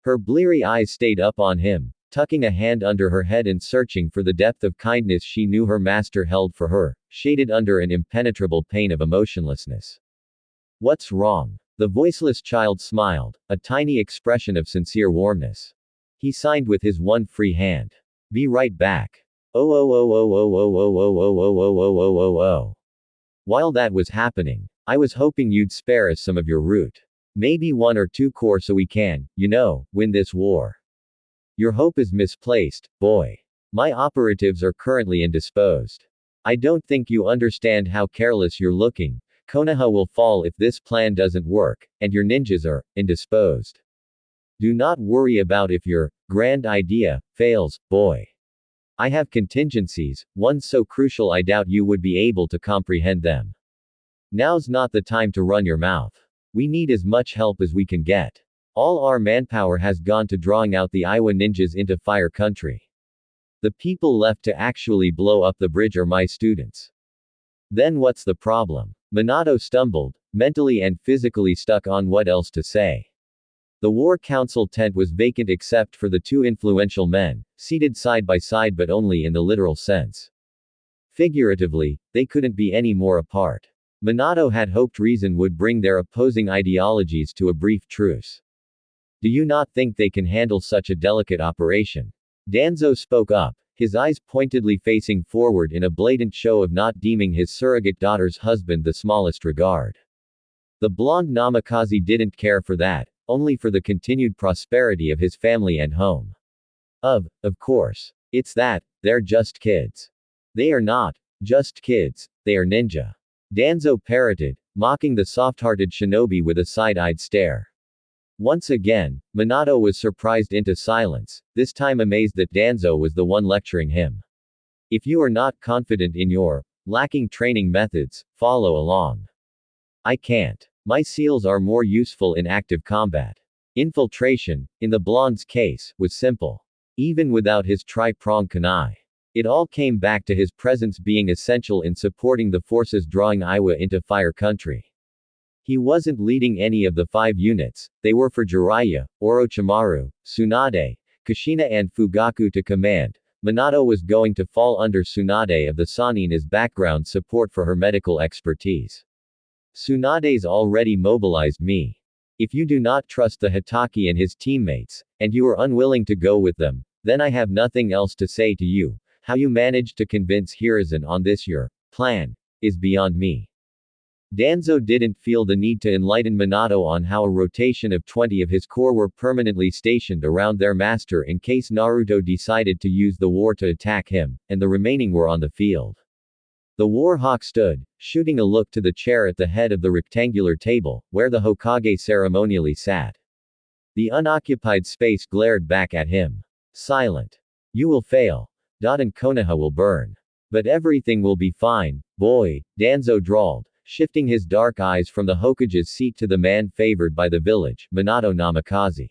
Her bleary eyes stayed up on him, tucking a hand under her head and searching for the depth of kindness she knew her master held for her, shaded under an impenetrable pain of emotionlessness. What's wrong? The voiceless child smiled, a tiny expression of sincere warmness. He signed with his one free hand. Be right back. Oh. While that was happening, I was hoping you'd spare us some of your root. Maybe 1 or 2 core so we can, win this war. Your hope is misplaced, boy. My operatives are currently indisposed. I don't think you understand how careless you're looking. Konoha will fall if this plan doesn't work, and your ninjas are indisposed. Do not worry about if your grand idea fails, boy. I have contingencies, one so crucial I doubt you would be able to comprehend them. Now's not the time to run your mouth. We need as much help as we can get. All our manpower has gone to drawing out the Iwa ninjas into Fire Country. The people left to actually blow up the bridge are my students. Then what's the problem? Minato stumbled, mentally and physically stuck on what else to say. The war council tent was vacant except for the two influential men, seated side by side but only in the literal sense. Figuratively, they couldn't be any more apart. Minato had hoped reason would bring their opposing ideologies to a brief truce. Do you not think they can handle such a delicate operation? Danzo spoke up, his eyes pointedly facing forward in a blatant show of not deeming his surrogate daughter's husband the smallest regard. The blonde Namikaze didn't care for that, only for the continued prosperity of his family and home. Of course. It's that, they're just kids. They are not just kids, they are ninja. Danzo parroted, mocking the soft-hearted shinobi with a side-eyed stare. Once again, Minato was surprised into silence, this time amazed that Danzo was the one lecturing him. If you are not confident in your lacking training methods, follow along. I can't. My seals are more useful in active combat. Infiltration, in the blonde's case, was simple. Even without his tri-pronged kunai. It all came back to his presence being essential in supporting the forces drawing Iwa into Fire Country. He wasn't leading any of the 5 units, they were for Jiraiya, Orochimaru, Tsunade, Kushina and Fugaku to command. Minato was going to fall under Tsunade of the Sannin as background support for her medical expertise. Tsunade's already mobilized me. If you do not trust the Hitaki and his teammates, and you are unwilling to go with them, then I have nothing else to say to you. How you managed to convince Hiruzen on this your plan is beyond me. Danzo didn't feel the need to enlighten Minato on how a rotation of 20 of his corps were permanently stationed around their master in case Naruto decided to use the war to attack him, and the remaining were on the field. The war hawk stood, shooting a look to the chair at the head of the rectangular table, where the Hokage ceremonially sat. The unoccupied space glared back at him. Silent. You will fail. And Konoha will burn. But everything will be fine, boy, Danzo drawled, shifting his dark eyes from the Hokage's seat to the man favored by the village, Minato Namikaze.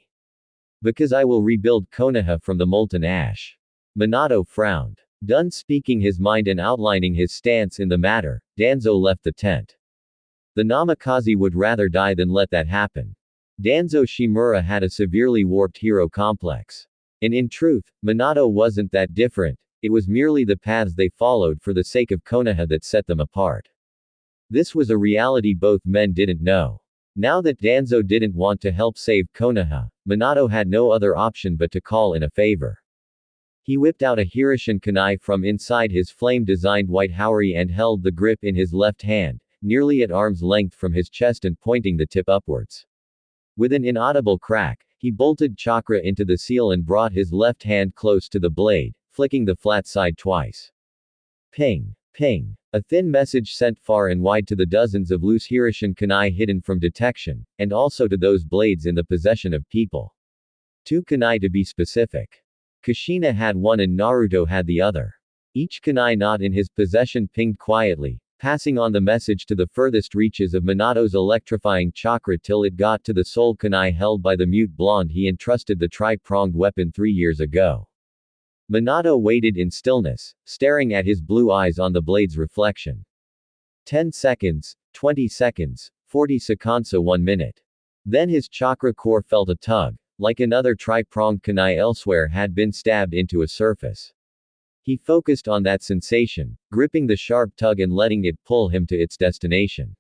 Because I will rebuild Konoha from the molten ash. Minato frowned. Done speaking his mind and outlining his stance in the matter, Danzo left the tent. The Namikaze would rather die than let that happen. Danzo Shimura had a severely warped hero complex. And in truth, Minato wasn't that different, it was merely the paths they followed for the sake of Konoha that set them apart. This was a reality both men didn't know. Now that Danzo didn't want to help save Konoha, Minato had no other option but to call in a favor. He whipped out a Hiruzen kunai from inside his flame-designed white haori and held the grip in his left hand, nearly at arm's length from his chest and pointing the tip upwards. With an inaudible crack, he bolted chakra into the seal and brought his left hand close to the blade, flicking the flat side twice. Ping! Ping! A thin message sent far and wide to the dozens of loose Hiruzen kunai hidden from detection, and also to those blades in the possession of people. 2 kunai to be specific. Kushina had one and Naruto had the other. Each kunai not in his possession pinged quietly, passing on the message to the furthest reaches of Minato's electrifying chakra till it got to the soul kunai held by the mute blonde he entrusted the tri-pronged weapon 3 years ago. Minato waited in stillness, staring at his blue eyes on the blade's reflection. 10 seconds, 20 seconds, 40 seconds, 1 minute. Then his chakra core felt a tug, like another tri-pronged kunai elsewhere had been stabbed into a surface. He focused on that sensation, gripping the sharp tug and letting it pull him to its destination.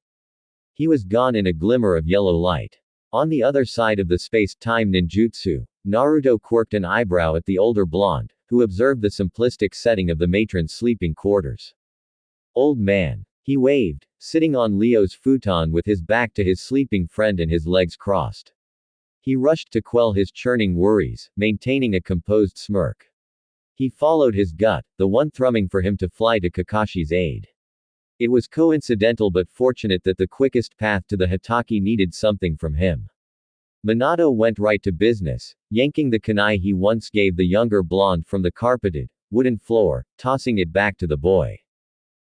He was gone in a glimmer of yellow light. On the other side of the space-time ninjutsu, Naruto quirked an eyebrow at the older blonde, who observed the simplistic setting of the matron's sleeping quarters. Old man. He waved, sitting on Leo's futon with his back to his sleeping friend and his legs crossed. He rushed to quell his churning worries, maintaining a composed smirk. He followed his gut, the one thrumming for him to fly to Kakashi's aid. It was coincidental but fortunate that the quickest path to the Hitaki needed something from him. Minato went right to business, yanking the kunai he once gave the younger blonde from the carpeted, wooden floor, tossing it back to the boy.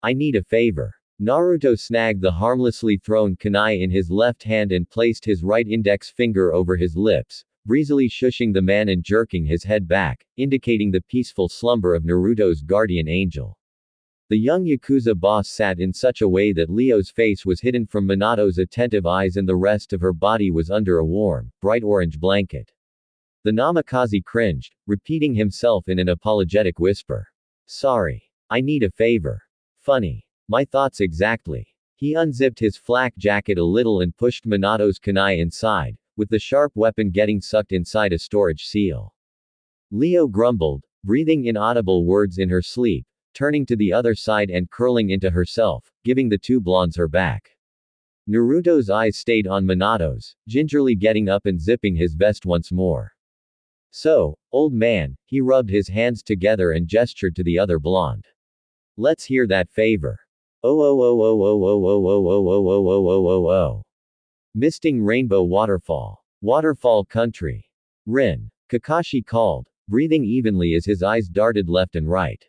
I need a favor. Naruto snagged the harmlessly thrown kunai in his left hand and placed his right index finger over his lips, breezily shushing the man and jerking his head back, indicating the peaceful slumber of Naruto's guardian angel. The young Yakuza boss sat in such a way that Leo's face was hidden from Minato's attentive eyes and the rest of her body was under a warm, bright orange blanket. The Namikaze cringed, repeating himself in an apologetic whisper. Sorry. I need a favor. Funny. My thoughts exactly. He unzipped his flak jacket a little and pushed Minato's kunai inside, with the sharp weapon getting sucked inside a storage seal. Leo grumbled, breathing inaudible words in her sleep, turning to the other side and curling into herself, giving the two blondes her back. Naruto's eyes stayed on Minato's, gingerly getting up and zipping his vest once more. So, old man, he rubbed his hands together and gestured to the other blonde. Let's hear that favor. Oh oh oh oh oh oh oh oh oh oh oh oh oh oh oh. Misting Rainbow Waterfall. Waterfall Country. Rin. Kakashi called, breathing evenly as his eyes darted left and right.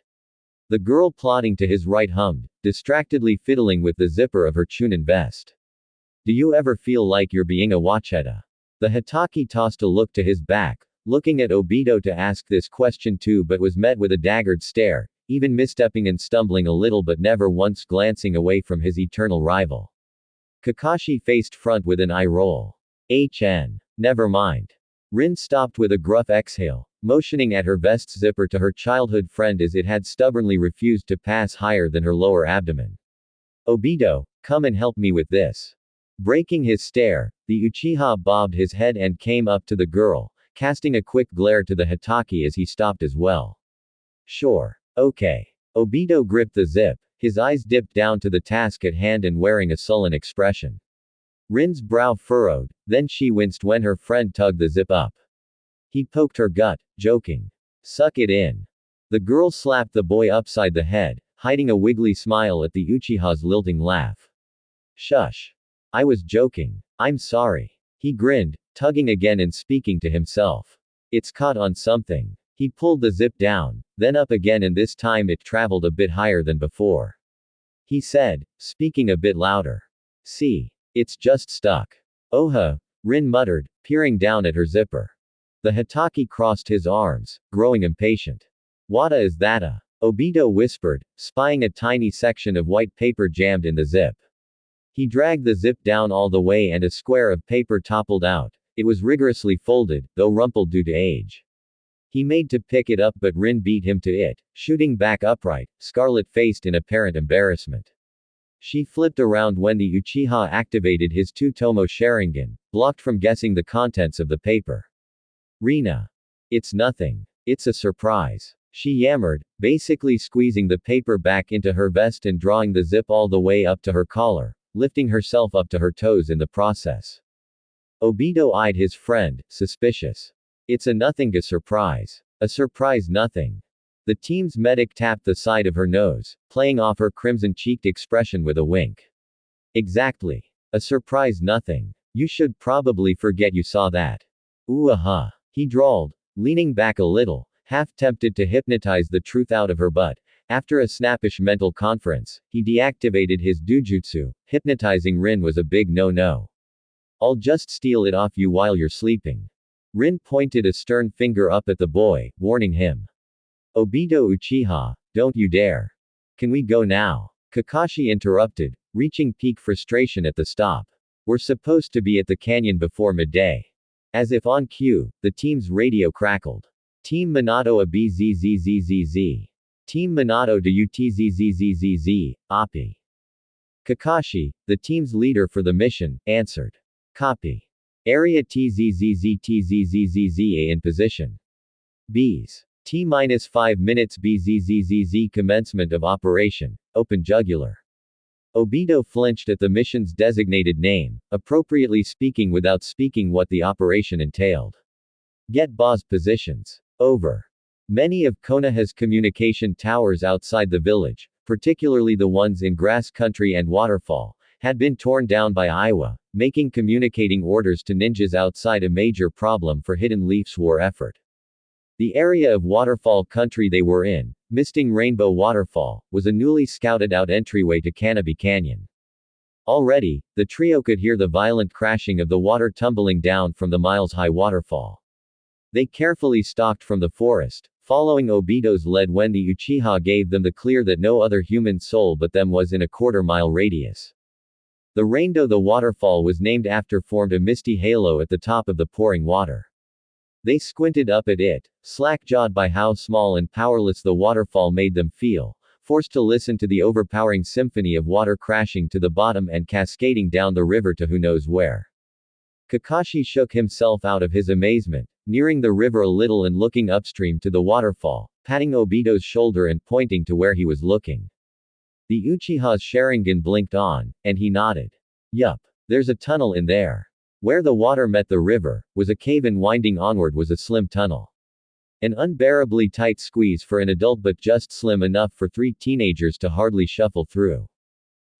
The girl plodding to his right hummed, distractedly fiddling with the zipper of her Chunin vest. Do you ever feel like you're being a watchetta? The Hitaki tossed a look to his back, looking at Obito to ask this question too but was met with a daggered stare, even misstepping and stumbling a little but never once glancing away from his eternal rival. Kakashi faced front with an eye roll. Never mind. Rin stopped with a gruff exhale, motioning at her vest zipper to her childhood friend as it had stubbornly refused to pass higher than her lower abdomen. Obito, come and help me with this. Breaking his stare, the Uchiha bobbed his head and came up to the girl, casting a quick glare to the Hitaki as he stopped as well. Sure. Okay. Obito gripped the zip, his eyes dipped down to the task at hand and wearing a sullen expression. Rin's brow furrowed, then she winced when her friend tugged the zip up. He poked her gut, joking. Suck it in. The girl slapped the boy upside the head, hiding a wiggly smile at the Uchiha's lilting laugh. Shush. I was joking. I'm sorry. He grinned, tugging again and speaking to himself. It's caught on something. He pulled the zip down, then up again and this time it traveled a bit higher than before. He said, speaking a bit louder. See. It's just stuck. Oha, Rin muttered, peering down at her zipper. The Hitaki crossed his arms, growing impatient. Wada is that? Obito whispered, spying a tiny section of white paper jammed in the zip. He dragged the zip down all the way and a square of paper toppled out. It was rigorously folded, though rumpled due to age. He made to pick it up but Rin beat him to it, shooting back upright, scarlet-faced in apparent embarrassment. She flipped around when the Uchiha activated his two-tomo Sharingan, blocked from guessing the contents of the paper. Rina. It's nothing. It's a surprise. She yammered, basically squeezing the paper back into her vest and drawing the zip all the way up to her collar, lifting herself up to her toes in the process. Obito eyed his friend, suspicious. It's a nothinga surprise. A surprise nothing. The team's medic tapped the side of her nose, playing off her crimson-cheeked expression with a wink. Exactly. A surprise nothing. You should probably forget you saw that. Ooh-aha. He drawled, leaning back a little, half tempted to hypnotize the truth out of her but, after a snappish mental conference, he deactivated his dujutsu. Hypnotizing Rin was a big no-no. I'll just steal it off you while you're sleeping. Rin pointed a stern finger up at the boy, warning him. Obito Uchiha, don't you dare. Can we go now? Kakashi interrupted, reaching peak frustration at the stop. We're supposed to be at the canyon before midday. As if on cue, the team's radio crackled. Team Minato a BZZZZZ. Team Minato to UTZZZZZ, Oppi. Kakashi, the team's leader for the mission, answered. Copy. Area TZZZTZZZZA in position. B's. T-5 minutes BZZZZ commencement of operation, open jugular. Obito flinched at the mission's designated name, appropriately speaking without speaking what the operation entailed. Get boss positions. Over. Many of Konoha's communication towers outside the village, particularly the ones in grass country and waterfall, had been torn down by Aiwa, making communicating orders to ninjas outside a major problem for Hidden Leaf's war effort. The area of waterfall country they were in, Misting Rainbow Waterfall, was a newly scouted out entryway to Canopy Canyon. Already, the trio could hear the violent crashing of the water tumbling down from the miles-high waterfall. They carefully stalked from the forest, following Obito's lead when the Uchiha gave them the clear that no other human soul but them was in a quarter-mile radius. The rainbow the waterfall was named after formed a misty halo at the top of the pouring water. They squinted up at it, slack-jawed by how small and powerless the waterfall made them feel, forced to listen to the overpowering symphony of water crashing to the bottom and cascading down the river to who knows where. Kakashi shook himself out of his amazement, nearing the river a little and looking upstream to the waterfall, patting Obito's shoulder and pointing to where he was looking. The Uchiha's Sharingan blinked on, and he nodded. Yup. There's a tunnel in there. Where the water met the river, was a cave and winding onward was a slim tunnel. An unbearably tight squeeze for an adult but just slim enough for 3 teenagers to hardly shuffle through.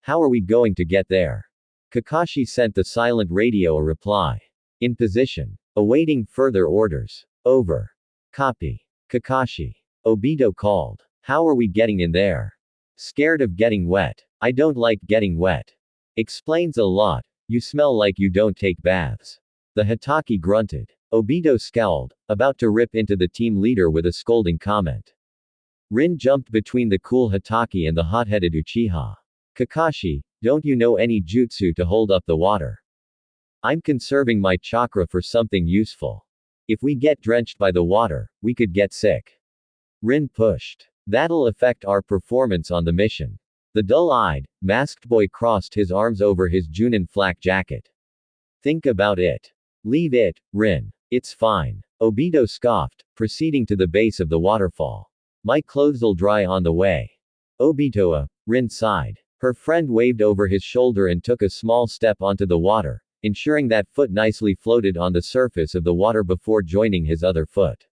How are we going to get there? Kakashi sent the silent radio a reply. In position. Awaiting further orders. Over. Copy. Kakashi. Obito called. How are we getting in there? Scared of getting wet. I don't like getting wet. Explains a lot. You smell like you don't take baths. The Hitaki grunted. Obito scowled, about to rip into the team leader with a scolding comment. Rin jumped between the cool Hitaki and the hot-headed Uchiha. Kakashi, don't you know any jutsu to hold up the water? I'm conserving my chakra for something useful. If we get drenched by the water, we could get sick. Rin pushed. That'll affect our performance on the mission. The dull-eyed, masked boy crossed his arms over his Junin flak jacket. Think about it. Leave it, Rin. It's fine. Obito scoffed, proceeding to the base of the waterfall. My clothes'll dry on the way. Obito, Rin sighed. Her friend waved over his shoulder and took a small step onto the water, ensuring that foot nicely floated on the surface of the water before joining his other foot.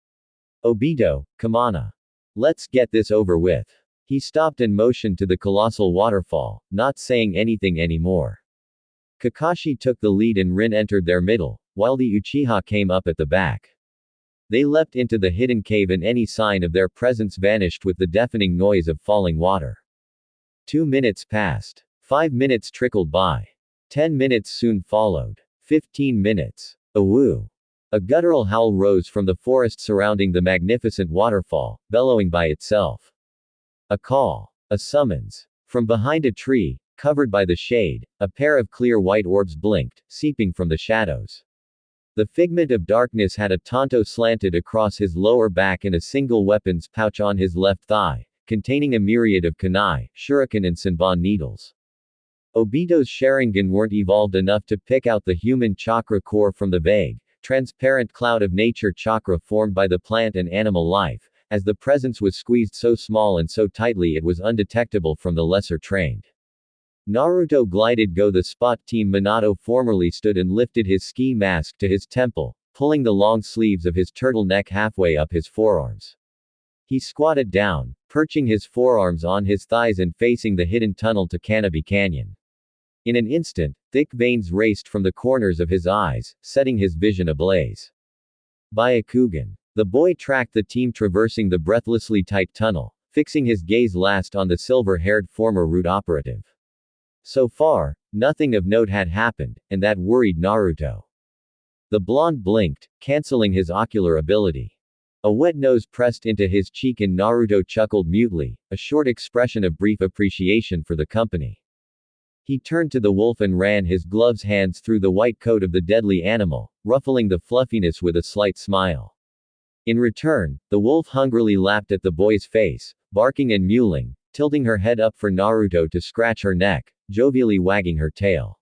Obito, come on. Let's get this over with. He stopped and motioned to the colossal waterfall, not saying anything anymore. Kakashi took the lead and Rin entered their middle, while the Uchiha came up at the back. They leapt into the hidden cave and any sign of their presence vanished with the deafening noise of falling water. 2 minutes passed. 5 minutes trickled by. 10 minutes soon followed. 15 minutes. Awoo. A guttural howl rose from the forest surrounding the magnificent waterfall, bellowing by itself. A call. A summons. From behind a tree, covered by the shade, a pair of clear white orbs blinked, seeping from the shadows. The figment of darkness had a tanto slanted across his lower back and a single weapons pouch on his left thigh, containing a myriad of kunai, shuriken and senbon needles. Obito's Sharingan weren't evolved enough to pick out the human chakra core from the vague, transparent cloud of nature chakra formed by the plant and animal life, as the presence was squeezed so small and so tightly it was undetectable from the lesser trained. Naruto glided go the spot team Minato formerly stood and lifted his ski mask to his temple, pulling the long sleeves of his turtleneck halfway up his forearms. He squatted down, perching his forearms on his thighs and facing the hidden tunnel to Canopy Canyon. In an instant, thick veins raced from the corners of his eyes, setting his vision ablaze. Byakugan. The boy tracked the team traversing the breathlessly tight tunnel, fixing his gaze last on the silver-haired former root operative. So far, nothing of note had happened, and that worried Naruto. The blonde blinked, canceling his ocular ability. A wet nose pressed into his cheek and Naruto chuckled mutely, a short expression of brief appreciation for the company. He turned to the wolf and ran his gloves hands through the white coat of the deadly animal, ruffling the fluffiness with a slight smile. In return, the wolf hungrily lapped at the boy's face, barking and mewling, tilting her head up for Naruto to scratch her neck, jovially wagging her tail.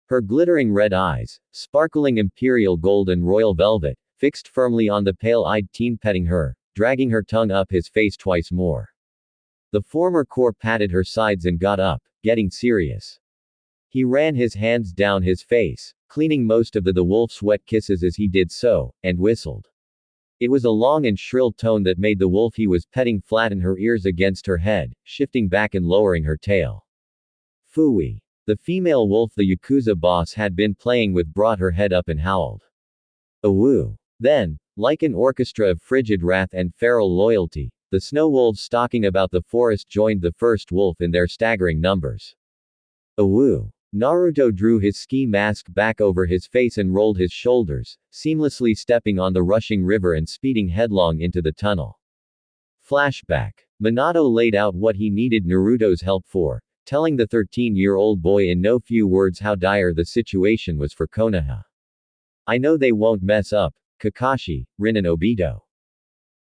Her glittering red eyes, sparkling imperial gold and royal velvet, fixed firmly on the pale-eyed teen petting her, dragging her tongue up his face twice more. The former core patted her sides and got up, getting serious. He ran his hands down his face, cleaning most of the wolf's wet kisses as he did so, and whistled. It was a long and shrill tone that made the wolf he was petting flatten her ears against her head, shifting back and lowering her tail. Phooey. The female wolf the Yakuza boss had been playing with brought her head up and howled. Awoo. Then, like an orchestra of frigid wrath and feral loyalty, the snow wolves stalking about the forest joined the first wolf in their staggering numbers. Awoo. Naruto drew his ski mask back over his face and rolled his shoulders, seamlessly stepping on the rushing river and speeding headlong into the tunnel. Flashback. Minato laid out what he needed Naruto's help for, telling the 13-year-old boy in no few words how dire the situation was for Konoha. I know they won't mess up, Kakashi, Rin and Obito.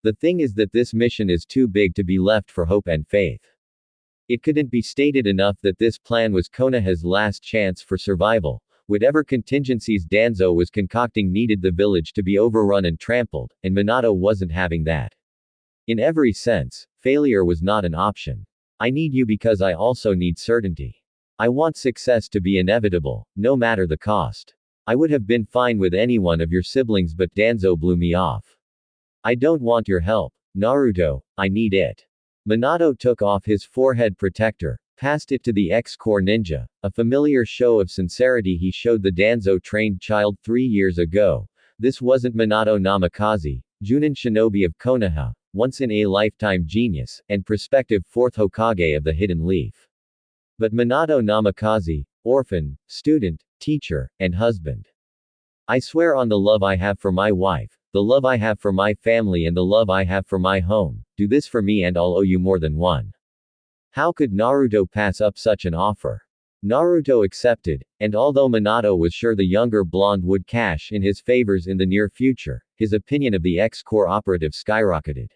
The thing is that this mission is too big to be left for hope and faith. It couldn't be stated enough that this plan was Konoha's last chance for survival. Whatever contingencies Danzo was concocting needed the village to be overrun and trampled, and Minato wasn't having that. In every sense, failure was not an option. I need you because I also need certainty. I want success to be inevitable, no matter the cost. I would have been fine with any one of your siblings, but Danzo blew me off. I don't want your help, Naruto, I need it. Minato took off his forehead protector, passed it to the ex-core ninja, a familiar show of sincerity he showed the Danzo-trained child 3 years ago. This wasn't Minato Namikaze, Junin shinobi of Konoha, once-in-a-lifetime genius, and prospective 4th Hokage of the Hidden Leaf. But Minato Namikaze, orphan, student, teacher, and husband. I swear on the love I have for my wife, the love I have for my family and the love I have for my home, do this for me and I'll owe you more than one. How could Naruto pass up such an offer? Naruto accepted, and although Minato was sure the younger blonde would cash in his favors in the near future, his opinion of the ex-core operative skyrocketed.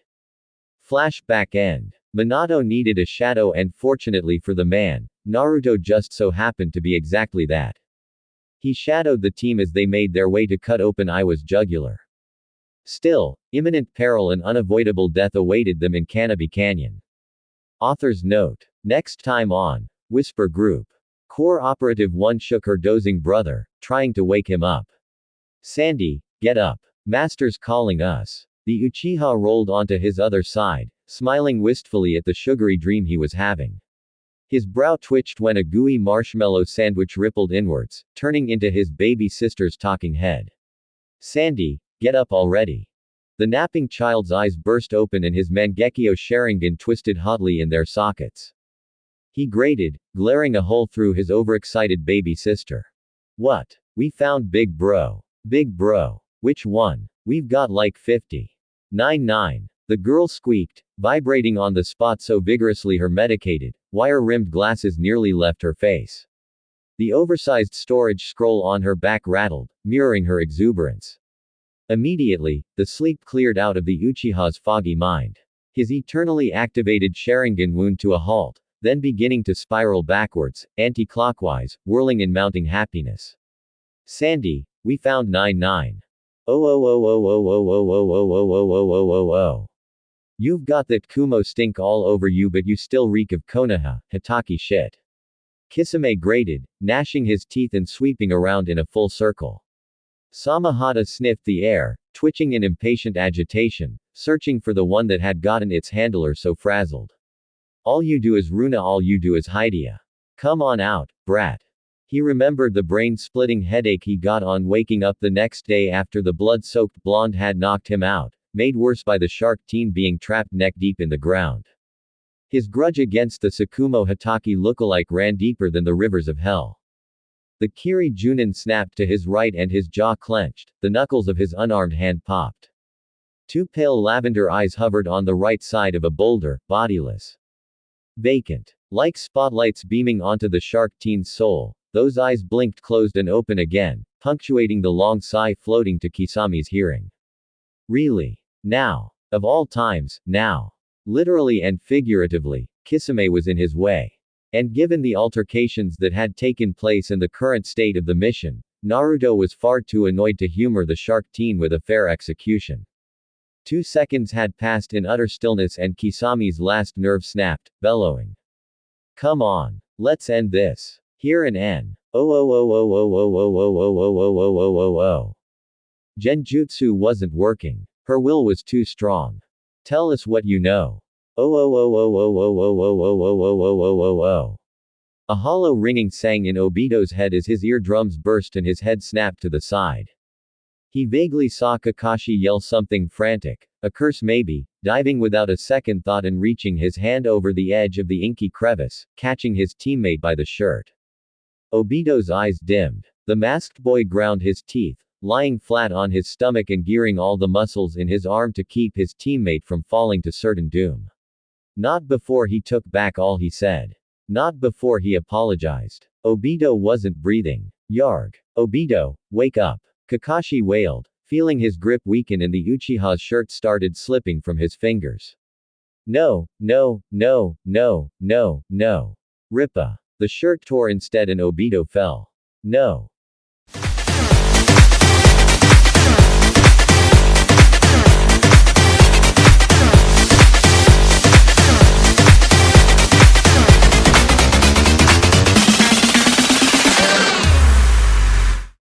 Flashback end. Minato needed a shadow and fortunately for the man, Naruto just so happened to be exactly that. He shadowed the team as they made their way to cut open Iwa's jugular. Still, imminent peril and unavoidable death awaited them in Canopy Canyon. Author's note. Next time on Whisper Group. Core Operative 1 shook her dozing brother, trying to wake him up. Sandy, get up. Master's calling us. The Uchiha rolled onto his other side, smiling wistfully at the sugary dream he was having. His brow twitched when a gooey marshmallow sandwich rippled inwards, turning into his baby sister's talking head. Sandy, get up already. The napping child's eyes burst open and his Mangekyo Sharingan twisted hotly in their sockets. He grated, glaring a hole through his overexcited baby sister. What? We found Big Bro. Big Bro. Which one? We've got like 50. 9. The girl squeaked, vibrating on the spot so vigorously her medicated, wire-rimmed glasses nearly left her face. The oversized storage scroll on her back rattled, mirroring her exuberance. Immediately, the sleep cleared out of the Uchiha's foggy mind. His eternally activated Sharingan wound to a halt, then beginning to spiral backwards, anti-clockwise, whirling in mounting happiness. Sandy, we found 9. Oh. You've got that Kumo stink all over you but you still reek of Konoha, Hitaki shit. Kisame grated, gnashing his teeth and sweeping around in a full circle. Samahata sniffed the air, twitching in impatient agitation, searching for the one that had gotten its handler so frazzled. All you do is Runa, all you do is Hydia. Come on out, brat. He remembered the brain-splitting headache he got on waking up the next day after the blood-soaked blonde had knocked him out, made worse by the shark teen being trapped neck-deep in the ground. His grudge against the Tsukumo Hitaki lookalike ran deeper than the rivers of hell. The Kiri Junin snapped to his right and his jaw clenched, the knuckles of his unarmed hand popped. 2 pale lavender eyes hovered on the right side of a boulder, bodiless. Vacant. Like spotlights beaming onto the shark teen's soul, those eyes blinked closed and open again, punctuating the long sigh floating to Kisami's hearing. Really? Now. Of all times, now. Literally and figuratively, Kisame was in his way. And given the altercations that had taken place and the current state of the mission, Naruto was far too annoyed to humor the shark teen with a fair execution. 2 seconds had passed in utter stillness and Kisami's last nerve snapped, bellowing. Come on. Let's end this. Here an N. Genjutsu wasn't working. Her will was too strong. Tell us what you know. A hollow ringing sang in Obito's head as his eardrums burst and his head snapped to the side. He vaguely saw Kakashi yell something frantic, a curse maybe, diving without a second thought and reaching his hand over the edge of the inky crevice, catching his teammate by the shirt. Obito's eyes dimmed. The masked boy ground his teeth, lying flat on his stomach and gearing all the muscles in his arm to keep his teammate from falling to certain doom. Not before he took back all he said. Not before he apologized. Obito wasn't breathing. Yarg. Obito, wake up. Kakashi wailed, feeling his grip weaken and the Uchiha's shirt started slipping from his fingers. No, no, no, no, no, no. Rippa. The shirt tore instead and Obito fell. No.